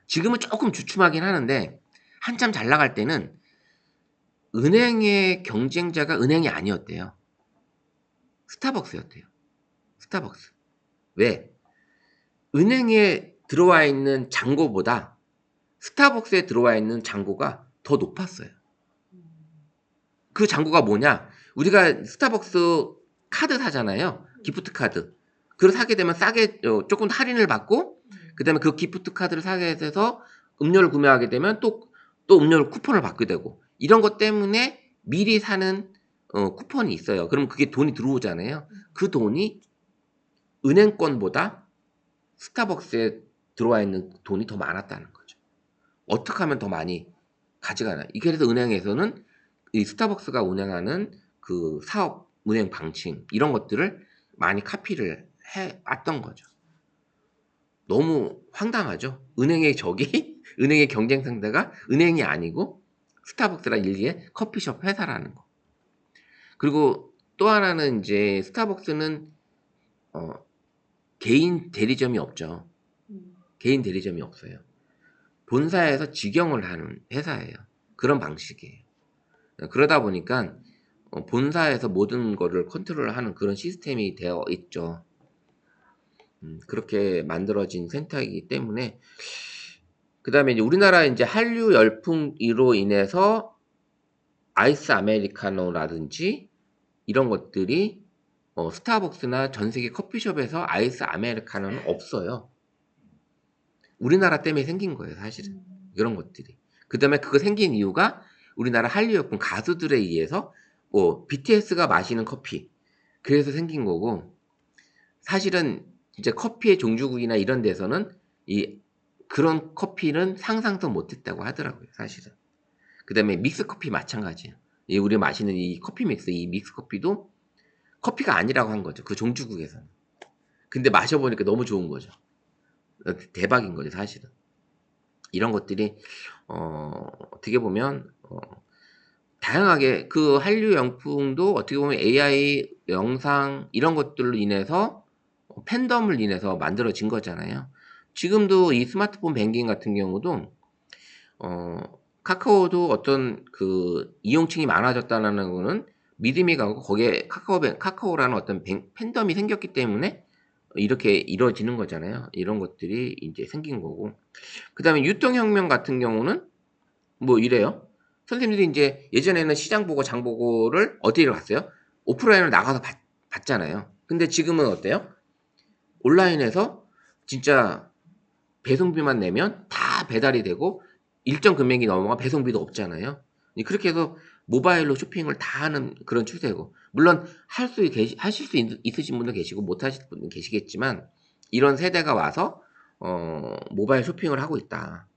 지금은 조금 주춤하긴 하는데 한참 잘 나갈 때는 은행의 경쟁자가 은행이 아니었대요. 스타벅스였대요. 스타벅스. 왜? 은행에 들어와 있는 잔고보다 스타벅스에 들어와 있는 잔고가 더 높았어요. 그 잔고가 뭐냐? 우리가 스타벅스 카드 사잖아요. 기프트 카드. 그걸 사게 되면 싸게 조금 할인을 받고 그다음에 그 기프트 카드를 사게 돼서 음료를 구매하게 되면 또 음료를 쿠폰을 받게 되고 이런 것 때문에 미리 사는 쿠폰이 있어요. 그럼 그게 돈이 들어오잖아요. 그 돈이 은행권보다 스타벅스에 들어와 있는 돈이 더 많았다는 거죠. 어떻게 하면 더 많이 가져가나? 이게 그래서 은행에서는 이 스타벅스가 운영하는 그 사업 운행 방침 이런 것들을 많이 카피를 해 왔던 거죠. 너무 황당하죠. 은행의 적이 은행의 경쟁 상대가 은행이 아니고 스타벅스라 일개의 커피숍 회사라는 거. 그리고 또 하나는 이제 스타벅스는 어, 개인 대리점이 없죠. 개인 대리점이 없어요. 본사에서 직영을 하는 회사예요. 그런 방식이에요. 그러다 보니까 본사에서 모든 거를 컨트롤하는 그런 시스템이 되어 있죠. 그렇게 만들어진 센터이기 때문에 그 다음에 이제 우리나라 이제 한류 열풍으로 인해서 아이스 아메리카노라든지 이런 것들이 스타벅스나 전 세계 커피숍에서 아이스 아메리카노는 없어요. 우리나라 때문에 생긴 거예요, 사실은. 이런 것들이. 그 다음에 그거 생긴 이유가 우리나라 한류 열풍 가수들에 의해서 뭐 BTS가 마시는 커피 그래서 생긴 거고 사실은 이제 커피의 종주국이나 이런 데서는 그런 커피는 상상도 못했다고 하더라고요, 사실은. 그 다음에 믹스 커피 마찬가지예요. 우리 마시는 이 커피 믹스, 이 믹스 커피도 커피가 아니라고 한 거죠. 그 종주국에서는. 근데 마셔보니까 너무 좋은 거죠. 대박인 거죠, 사실은. 이런 것들이 어떻게 보면 다양하게 그 한류 영풍도 어떻게 보면 AI 영상 이런 것들로 인해서 팬덤을 인해서 만들어진 거잖아요. 지금도 이 스마트폰 뱅킹 같은 경우도 카카오도 어떤 그 이용층이 많아졌다는 거는 믿음이 가고 거기에 카카오라는 어떤 팬덤이 생겼기 때문에 이렇게 이루어지는 거잖아요. 이런 것들이 이제 생긴 거고. 그다음에 유통혁명 같은 경우는 뭐 이래요. 선생님들이 이제 예전에는 시장 보고 장 보고를 어디에 갔어요? 오프라인으로 나가서 봤잖아요. 근데 지금은 어때요? 온라인에서 진짜 배송비만 내면 다 배달이 되고 일정 금액이 넘어가 배송비도 없잖아요. 그렇게 해서 모바일로 쇼핑을 다 하는 그런 추세고, 물론 하실 수 있으신 분도 계시고 못 하실 분도 계시겠지만 이런 세대가 와서 모바일 쇼핑을 하고 있다.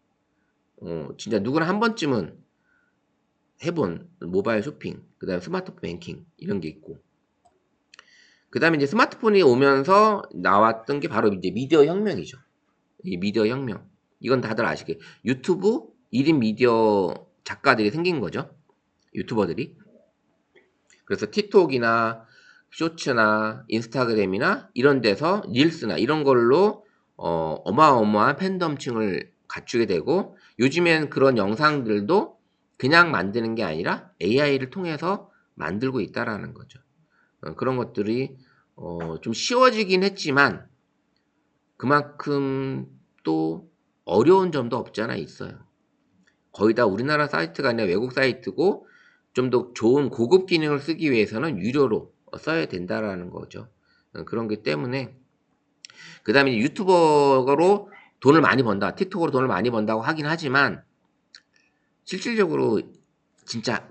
진짜 누구나 한 번쯤은 해본 모바일 쇼핑, 그다음에 스마트폰 뱅킹 이런 게 있고, 그다음에 이제 스마트폰이 오면서 나왔던 게 바로 이제 미디어 혁명이죠. 이 미디어 혁명. 이건 다들 아시게 유튜브 1인 미디어 작가들이 생긴 거죠. 유튜버들이. 그래서 틱톡이나 쇼츠나 인스타그램이나 이런 데서 릴스나 이런 걸로 어마어마한 팬덤층을 갖추게 되고, 요즘엔 그런 영상들도 그냥 만드는 게 아니라 AI를 통해서 만들고 있다라는 거죠. 그런 것들이 좀 쉬워지긴 했지만 그만큼 또 어려운 점도 없지 않아 있어요. 거의 다 우리나라 사이트가 아니라 외국 사이트고 좀 더 좋은 고급 기능을 쓰기 위해서는 유료로 써야 된다라는 거죠. 그런 게 때문에, 그 다음에 유튜버로 돈을 많이 번다, 틱톡으로 돈을 많이 번다고 하긴 하지만 실질적으로 진짜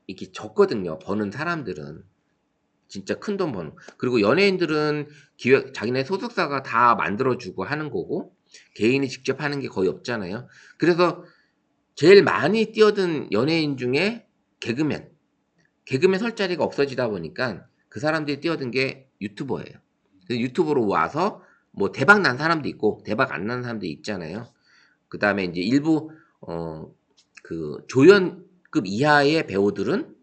이렇게 적거든요. 버는 사람들은 진짜 큰 돈 버는. 그리고 연예인들은 자기네 소속사가 다 만들어주고 하는 거고 개인이 직접 하는 게 거의 없잖아요. 그래서 제일 많이 뛰어든 연예인 중에 개그맨 설 자리가 없어지다 보니까 그 사람들이 뛰어든 게 유튜버예요. 그래서 유튜브로 와서 뭐 대박 난 사람도 있고 대박 안 난 사람도 있잖아요. 그 다음에 이제 일부 그 조연급 이하의 배우들은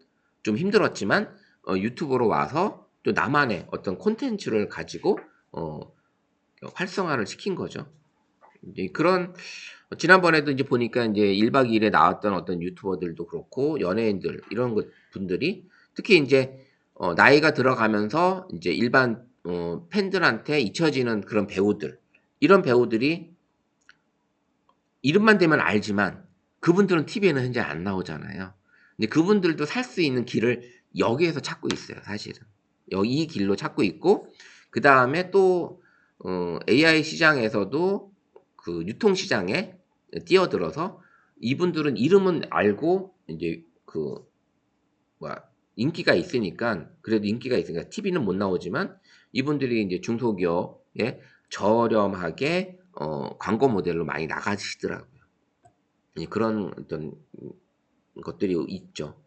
좀 힘들었지만 유튜브로 와서 또 나만의 어떤 콘텐츠를 가지고 활성화를 시킨 거죠. 이제 그런, 지난번에도 이제 보니까 이제 1박 2일에 나왔던 어떤 유튜버들도 그렇고 연예인들 이런 분들이 특히 이제 나이가 들어가면서 이제 일반 팬들한테 잊혀지는 그런 배우들, 이런 배우들이 이름만 대면 알지만 그분들은 TV에는 현재 안 나오잖아요. 근데 그분들도 살 수 있는 길을 여기에서 찾고 있어요, 사실은. 이 길로 찾고 있고, 그 다음에 또 AI 시장에서도 그 유통 시장에 뛰어들어서 이분들은 이름은 알고 이제 그 인기가 있으니까, 그래도 인기가 있으니까 TV는 못 나오지만 이분들이 이제 중소기업에 저렴하게 광고 모델로 많이 나가시더라고요. 그런 어떤 것들이 있죠.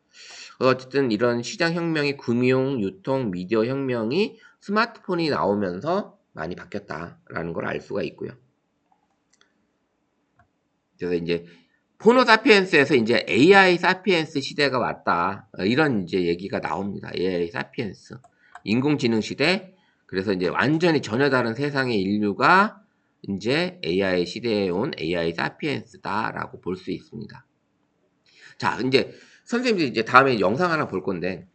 어쨌든 이런 시장 혁명이 금융, 유통, 미디어 혁명이 스마트폰이 나오면서 많이 바뀌었다라는 걸 알 수가 있고요. 그래서 이제 호모 사피엔스에서 이제 AI 사피엔스 시대가 왔다, 이런 이제 얘기가 나옵니다. AI 사피엔스, 인공지능 시대. 그래서 이제 완전히 전혀 다른 세상의 인류가 이제 AI 시대에 온 AI 사피엔스다라고 볼 수 있습니다. 자, 이제 선생님들이 이제 다음에 영상 하나 볼 건데,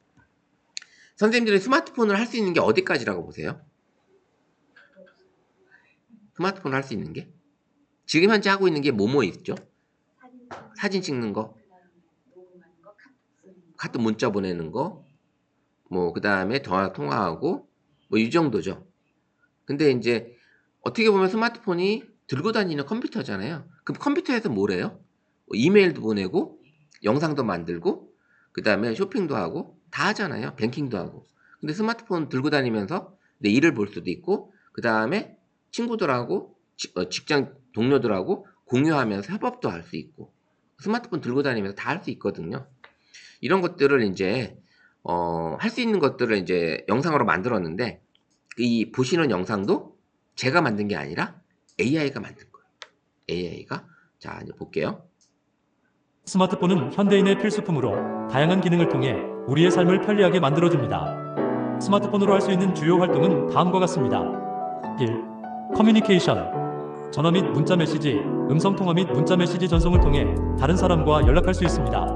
선생님들이 스마트폰을 할 수 있는 게 어디까지라고 보세요? 스마트폰을 할 수 있는 게? 지금 현재 하고 있는 게 뭐뭐 있죠? 사진 찍는 거, 카톡 문자 보내는 거, 뭐 그 다음에 전화 통화하고 뭐 이 정도죠. 근데 이제 어떻게 보면 스마트폰이 들고 다니는 컴퓨터잖아요. 그럼 컴퓨터에서 뭘 해요? 이메일도 보내고 영상도 만들고 그 다음에 쇼핑도 하고 다 하잖아요. 뱅킹도 하고. 근데 스마트폰 들고 다니면서 내 일을 볼 수도 있고 그 다음에 친구들하고 직장 동료들하고 공유하면서 협업도 할 수 있고, 스마트폰 들고 다니면서 다 할 수 있거든요. 이런 것들을 이제 할 수 있는 것들을 이제 영상으로 만들었는데, 이 보시는 영상도 제가 만든 게 아니라 AI가 만든 거예요. AI가. 자, 이제 볼게요. 스마트폰은 현대인의 필수품으로 다양한 기능을 통해 우리의 삶을 편리하게 만들어줍니다. 스마트폰으로 할 수 있는 주요 활동은 다음과 같습니다. 1. 커뮤니케이션. 전화 및 문자 메시지, 음성 통화 및 문자 메시지 전송을 통해 다른 사람과 연락할 수 있습니다.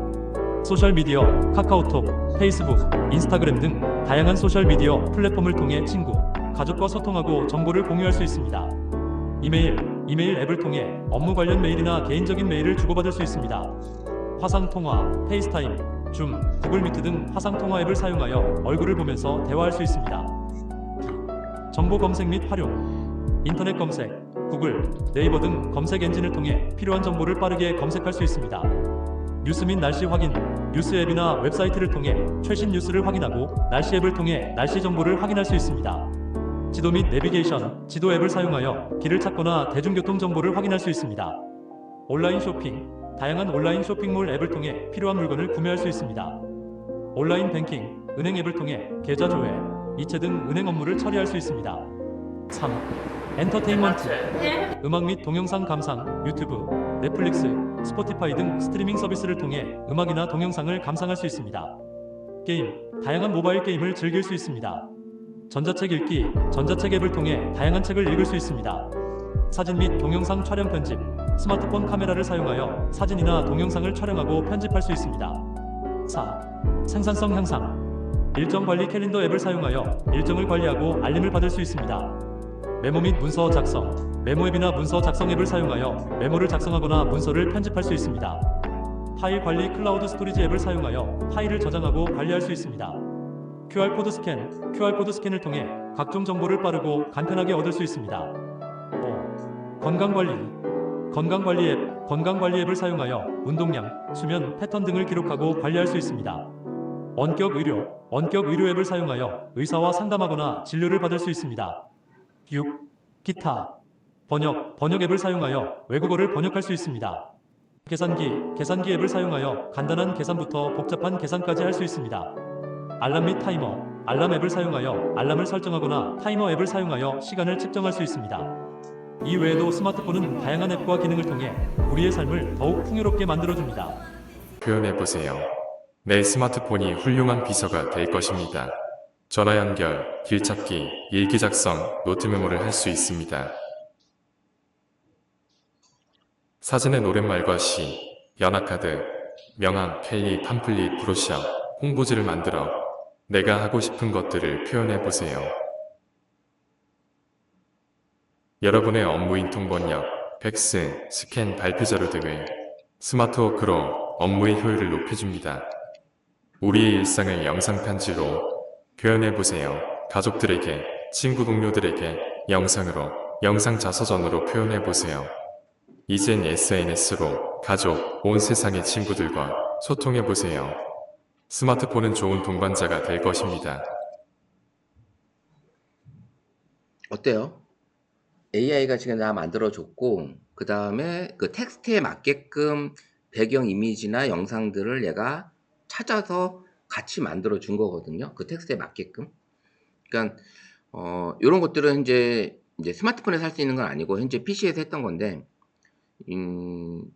소셜미디어, 카카오톡, 페이스북, 인스타그램 등 다양한 소셜미디어 플랫폼을 통해 친구, 가족과 소통하고 정보를 공유할 수 있습니다. 이메일 앱을 통해 업무 관련 메일이나 개인적인 메일을 주고받을 수 있습니다. 화상통화, 페이스타임, 줌, 구글미트 등 화상통화 앱을 사용하여 얼굴을 보면서 대화할 수 있습니다. 정보 검색 및 활용, 인터넷 검색, 구글, 네이버 등 검색 엔진을 통해 필요한 정보를 빠르게 검색할 수 있습니다. 뉴스 및 날씨 확인, 뉴스 앱이나 웹사이트를 통해 최신 뉴스를 확인하고 날씨 앱을 통해 날씨 정보를 확인할 수 있습니다. 지도 및 내비게이션, 지도 앱을 사용하여 길을 찾거나 대중교통 정보를 확인할 수 있습니다. 온라인 쇼핑, 다양한 온라인 쇼핑몰 앱을 통해 필요한 물건을 구매할 수 있습니다. 온라인 뱅킹, 은행 앱을 통해 계좌 조회, 이체 등 은행 업무를 처리할 수 있습니다. 3. 엔터테인먼트, 음악 및 동영상 감상, 유튜브, 넷플릭스, 스포티파이 등 스트리밍 서비스를 통해 음악이나 동영상을 감상할 수 있습니다. 게임, 다양한 모바일 게임을 즐길 수 있습니다. 전자책 읽기, 전자책 앱을 통해 다양한 책을 읽을 수 있습니다. 사진 및 동영상 촬영 편집, 스마트폰 카메라를 사용하여 사진이나 동영상을 촬영하고 편집할 수 있습니다. 4. 생산성 향상, 일정 관리 캘린더 앱을 사용하여 일정을 관리하고 알림을 받을 수 있습니다. 메모 및 문서 작성, 메모 앱이나 문서 작성 앱을 사용하여 메모를 작성하거나 문서를 편집할 수 있습니다. 파일 관리 클라우드 스토리지 앱을 사용하여 파일을 저장하고 관리할 수 있습니다. QR코드 스캔을 통해 각종 정보를 빠르고 간편하게 얻을 수 있습니다. 5. 건강관리 앱을 사용하여 운동량, 수면 패턴 등을 기록하고 관리할 수 있습니다. 원격 의료 앱을 사용하여 의사와 상담하거나 진료를 받을 수 있습니다. 6. 기타, 번역 앱을 사용하여 외국어를 번역할 수 있습니다. 계산기 앱을 사용하여 간단한 계산부터 복잡한 계산까지 할 수 있습니다. 알람 및 타이머, 알람 앱을 사용하여 알람을 설정하거나 타이머 앱을 사용하여 시간을 측정할 수 있습니다. 이 외에도 스마트폰은 다양한 앱과 기능을 통해 우리의 삶을 더욱 풍요롭게 만들어줍니다. 표현해보세요. 내 스마트폰이 훌륭한 비서가 될 것입니다. 전화 연결, 길 찾기, 일기 작성, 노트 메모를 할 수 있습니다. 사진의 노랫말과 시, 연합카드, 명함, 캘리, 팜플릿, 브로셔, 홍보지를 만들어 내가 하고 싶은 것들을 표현해보세요. 여러분의 업무인 통번역, 팩스, 스캔, 발표 자료 등을 스마트워크로 업무의 효율을 높여줍니다. 우리의 일상을 영상 편지로 표현해보세요. 가족들에게, 친구 동료들에게 영상으로, 영상 자서전으로 표현해보세요. 이젠 SNS로 가족, 온 세상의 친구들과 소통해보세요. 스마트폰은 좋은 동반자가 될 것입니다. 어때요? AI가 지금 다 만들어줬고, 그 다음에 그 텍스트에 맞게끔 배경 이미지나 영상들을 얘가 찾아서 같이 만들어준 거거든요. 그 텍스트에 맞게끔. 그러니까, 이런 것들은 이제 스마트폰에서 할 수 있는 건 아니고, 현재 PC에서 했던 건데,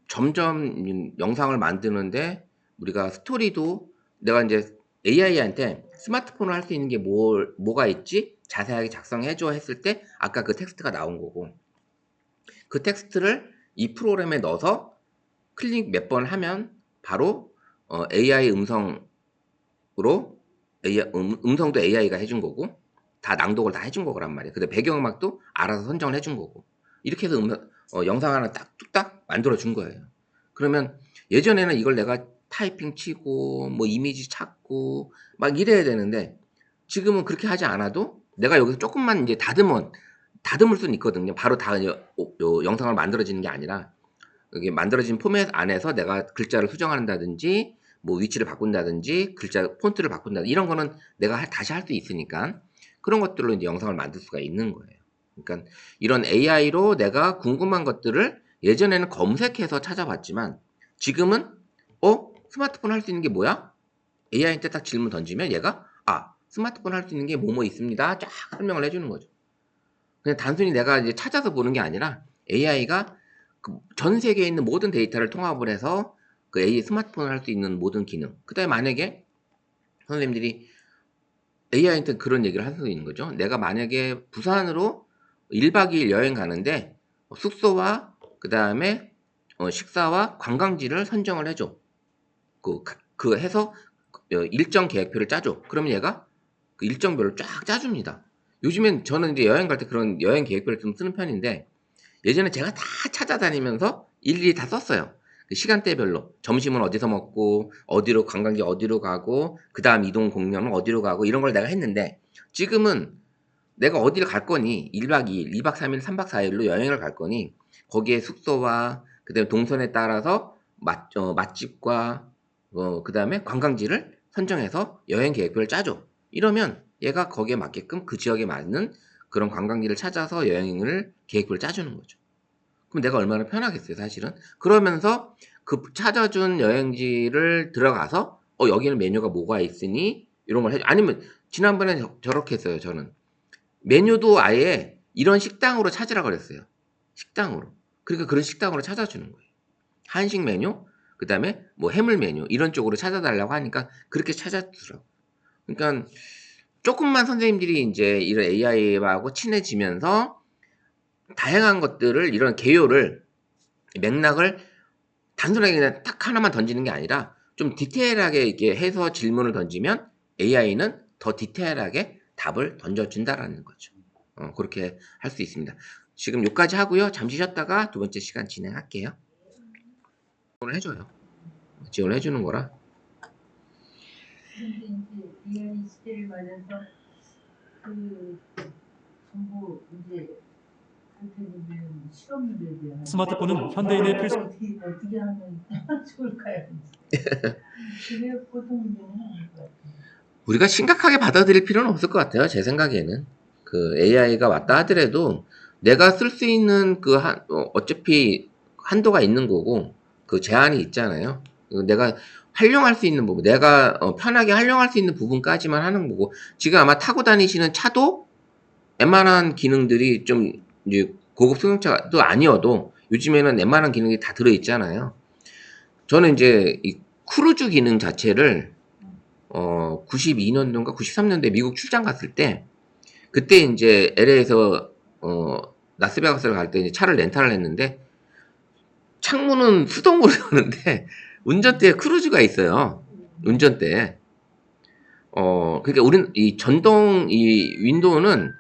점점 영상을 만드는데, 우리가 스토리도 내가 이제 AI한테 스마트폰을 할 수 있는 게 뭐가 있지? 자세하게 작성해줘 했을 때 아까 그 텍스트가 나온 거고, 그 텍스트를 이 프로그램에 넣어서 클릭 몇 번 하면 바로 AI 음성도 AI가 해준 거고, 다 낭독을 다 해준 거란 말이에요. 근데 배경음악도 알아서 선정을 해준 거고, 이렇게 해서 영상 하나 딱 뚝딱 만들어 준 거예요. 그러면 예전에는 이걸 내가 타이핑 치고 뭐 이미지 찾고 막 이래야 되는데, 지금은 그렇게 하지 않아도 내가 여기서 조금만 이제 다듬을 수는 있거든요. 바로 다 영상을 만들어지는 게 아니라, 이게 만들어진 포맷 안에서 내가 글자를 수정한다든지 뭐 위치를 바꾼다든지 글자 폰트를 바꾼다든지 이런 거는 내가 다시 할 수 있으니까 그런 것들로 이제 영상을 만들 수가 있는 거예요. 그러니까 이런 AI로 내가 궁금한 것들을 예전에는 검색해서 찾아봤지만, 지금은 스마트폰 할 수 있는 게 뭐야? AI한테 딱 질문 던지면 얘가 스마트폰 할 수 있는 게 뭐뭐 있습니다. 쫙 설명을 해주는 거죠. 그냥 단순히 내가 이제 찾아서 보는 게 아니라 AI가 전 세계에 있는 모든 데이터를 통합을 해서 그 AI 스마트폰을 할 수 있는 모든 기능. 그 다음에 만약에 선생님들이 AI한테 그런 얘기를 할 수 있는 거죠. 내가 만약에 부산으로 1박 2일 여행 가는데 숙소와 그 다음에 식사와 관광지를 선정을 해줘. 그 해서 일정 계획표를 짜줘. 그러면 얘가 그 일정별로 쫙 짜줍니다. 요즘엔 저는 이제 여행 갈 때 그런 여행 계획표를 좀 쓰는 편인데 예전에 제가 다 찾아다니면서 일일이 다 썼어요. 그 시간대별로 점심은 어디서 먹고 어디로 관광지 어디로 가고 그 다음 이동 공연은 어디로 가고 이런 걸 내가 했는데 지금은 내가 어디를 갈 거니 1박 2일, 2박 3일, 3박 4일로 여행을 갈 거니 거기에 숙소와 그다음에 동선에 따라서 맛집과 그다음에 관광지를 선정해서 여행 계획표를 짜줘. 이러면 얘가 거기에 맞게끔 그 지역에 맞는 그런 관광지를 찾아서 여행을 계획표를 짜주는 거죠. 그럼 내가 얼마나 편하겠어요, 사실은. 그러면서 그 찾아준 여행지를 들어가서 여기는 메뉴가 뭐가 있으니 이런 걸 해줘. 아니면 지난번에 저렇게 했어요, 저는. 메뉴도 아예 이런 식당으로 찾으라 그랬어요. 식당으로. 그러니까 그런 식당으로 찾아주는 거예요. 한식 메뉴, 그 다음에 뭐 해물 메뉴 이런 쪽으로 찾아달라고 하니까 그렇게 찾아주더라고. 그러니까 조금만 선생님들이 이제 이런 AI하고 친해지면서 다양한 것들을 이런 개요를 맥락을 단순하게 그냥 딱 하나만 던지는 게 아니라 좀 디테일하게 이렇게 해서 질문을 던지면 AI는 더 디테일하게 답을 던져준다라는 거죠. 그렇게 할 수 있습니다. 지금 여기까지 하고요. 잠시 쉬었다가 두 번째 시간 진행할게요. 지원을 해줘요. 지원을 해주는 거라. 근데 이제 AI 시대를 맞아서 그 정보 이제 한테는 실험 문제에 대한 스마트폰은 현대인의 필수 어떻게 하면 좋을까요? 그게 보통 문제는 아닐 것 같아요. 우리가 심각하게 받아들일 필요는 없을 것 같아요. 제 생각에는. 그 AI가 왔다 하더라도 내가 쓸 수 있는 어차피 한도가 있는 거고 그 제한이 있잖아요. 내가 활용할 수 있는 부분, 내가 편하게 활용할 수 있는 부분까지만 하는 거고 지금 아마 타고 다니시는 차도 웬만한 기능들이 좀 이제 고급 승용차도 아니어도 요즘에는 웬만한 기능이 다 들어있잖아요. 저는 이제 이 크루즈 기능 자체를 92년도인가 93년도에 미국 출장 갔을 때 그때 이제 LA에서 라스베가스를 갈 때 이제 차를 렌탈을 했는데 창문은 수동으로 여는데 운전대에 크루즈가 있어요. 운전대에. 그러니까 이 전동 이 윈도우는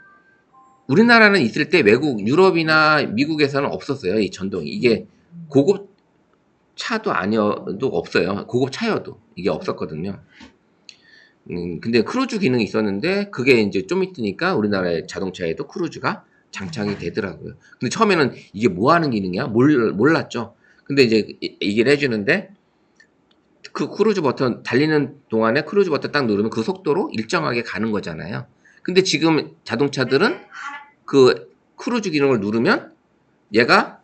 우리나라는 있을 때 외국 유럽이나 미국에서는 없었어요. 이 전동이. 이게 고급 차도 아니어도 없어요. 고급 차여도 이게 없었거든요. 근데 크루즈 기능이 있었는데 그게 이제 좀 있으니까 우리나라의 자동차에도 크루즈가 장착이 되더라고요. 근데 처음에는 이게 뭐 하는 기능이야? 몰랐죠. 근데 이제 얘기를 해주는데 그 크루즈 버튼 달리는 동안에 크루즈 버튼 딱 누르면 그 속도로 일정하게 가는 거잖아요. 근데 지금 자동차들은 그 크루즈 기능을 누르면 얘가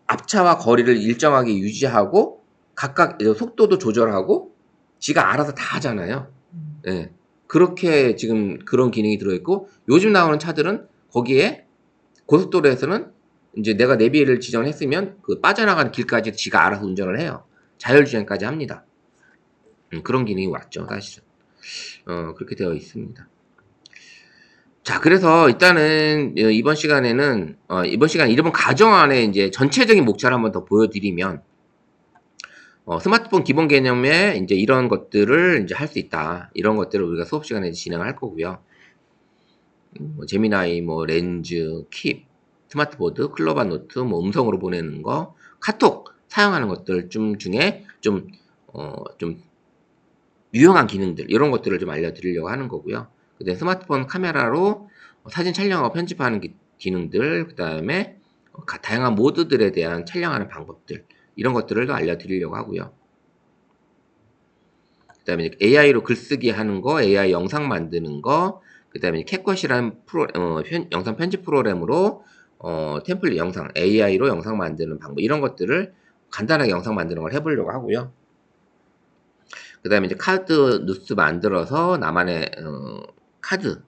앞차와 거리를 일정하게 유지하고 각각 속도도 조절하고 지가 알아서 다 하잖아요. 예. 그렇게 지금 그런 기능이 들어있고 요즘 나오는 차들은 거기에 고속도로에서는 이제 내가 내비를 지정했으면 그 빠져나가는 길까지 지가 알아서 운전을 해요. 자율주행까지 합니다. 그런 기능이 왔죠, 사실은. 그렇게 되어 있습니다. 자, 그래서 일단은 이번 시간에는 이번 과정 안에 이제 전체적인 목차를 한번 더 보여드리면 스마트폰 기본 개념에 이제 이런 것들을 이제 할 수 있다. 이런 것들을 우리가 수업 시간에 진행할 거고요. 제미나이, 렌즈, 킵, 스마트보드, 클로바 노트, 음성으로 보내는 거, 카톡 사용하는 것들 중에 좀 유용한 기능들, 이런 것들을 좀 알려드리려고 하는 거고요. 그다음에 스마트폰 카메라로 사진 촬영하고 편집하는 기능들, 그 다음에 다양한 모드들에 대한 촬영하는 방법들, 이런 것들을 더 알려드리려고 하고요. 그 다음에 AI로 글쓰기 하는 거, AI 영상 만드는 거, 그 다음에 캡컷이라는 영상 편집 프로그램으로 템플릿 영상, AI로 영상 만드는 방법, 이런 것들을 간단하게 영상 만드는 걸 해보려고 하고요. 그 다음에 이제 카드 뉴스 만들어서 나만의 카드,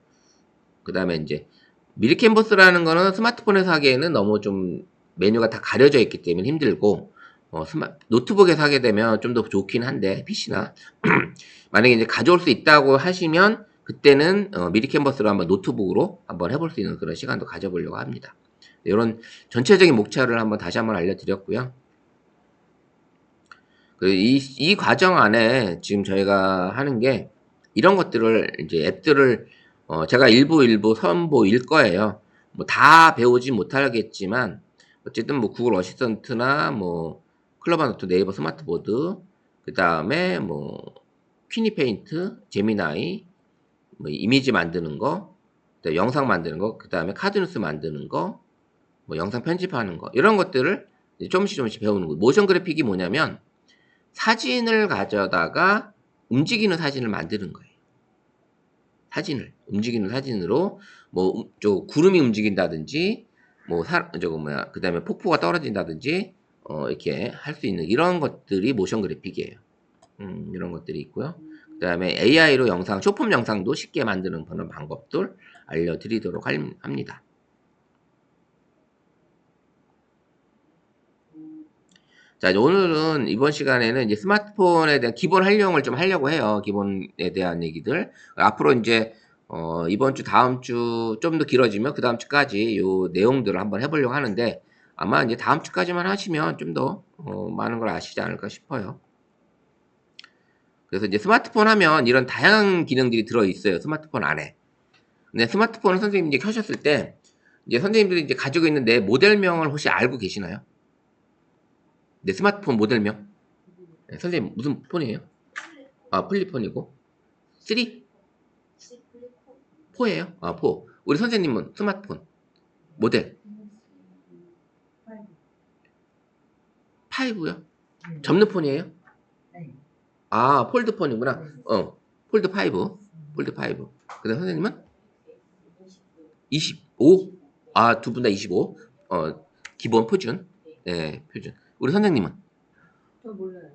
그 다음에 이제 미리 캔버스라는 거는 스마트폰에서 하기에는 너무 좀 메뉴가 다 가려져 있기 때문에 힘들고 노트북에서 하게 되면 좀 더 좋긴 한데 PC나 만약에 이제 가져올 수 있다고 하시면 그때는 미리 캔버스로 한번 노트북으로 한번 해볼 수 있는 그런 시간도 가져보려고 합니다. 이런 전체적인 목차를 다시 한번 알려드렸고요. 이 과정 안에 지금 저희가 하는 게 이런 것들을 이제 앱들을 제가 일부 선보일 거예요. 뭐 다 배우지 못하겠지만 어쨌든 뭐 구글 어시스턴트나 뭐 클로바 노트, 네이버 스마트보드, 그 다음에 뭐 퀴니 페인트, 제미나이, 뭐 이미지 만드는 거, 그다음에 영상 만드는 거, 그 다음에 카드뉴스 만드는 거, 뭐 영상 편집하는 거 이런 것들을 이제 조금씩 배우는 거. 모션 그래픽이 뭐냐면 사진을 가져다가 움직이는 사진을 만드는 거예요. 사진을 움직이는 사진으로 뭐 저 구름이 움직인다든지 뭐 그다음에 폭포가 떨어진다든지 이렇게 할 수 있는 이런 것들이 모션 그래픽이에요. 이런 것들이 있고요. 그다음에 AI로 영상, 쇼폼 영상도 쉽게 만드는 그런 방법들 알려드리도록 합니다. 자, 오늘은 이번 시간에는 이제 스마트폰에 대한 기본 활용을 좀 하려고 해요. 기본에 대한 얘기들. 앞으로 이제 이번 주, 다음 주 좀 더 길어지면 그 다음 주까지 요 내용들을 한번 해보려고 하는데 아마 이제 다음 주까지만 하시면 좀 더 많은 걸 아시지 않을까 싶어요. 그래서 이제 스마트폰 하면 이런 다양한 기능들이 들어있어요. 스마트폰 안에. 근데 스마트폰을 선생님이 이제 켜셨을 때 이제 선생님들이 이제 가지고 있는 내 모델명을 혹시 알고 계시나요? 내 스마트폰 모델명? 네, 선생님 무슨 폰이에요? 아, 플립폰이고 3? 4예요? 아, 4. 우리 선생님은 스마트폰 모델 5요? 접는 폰이에요? 네. 아, 폴드폰이구나. 폴드 5. 폴드 5. 그다음 선생님은 25. 아, 두 분 다 25. 기본 표준. 네, 표준. 우리 선생님은 저 몰라요.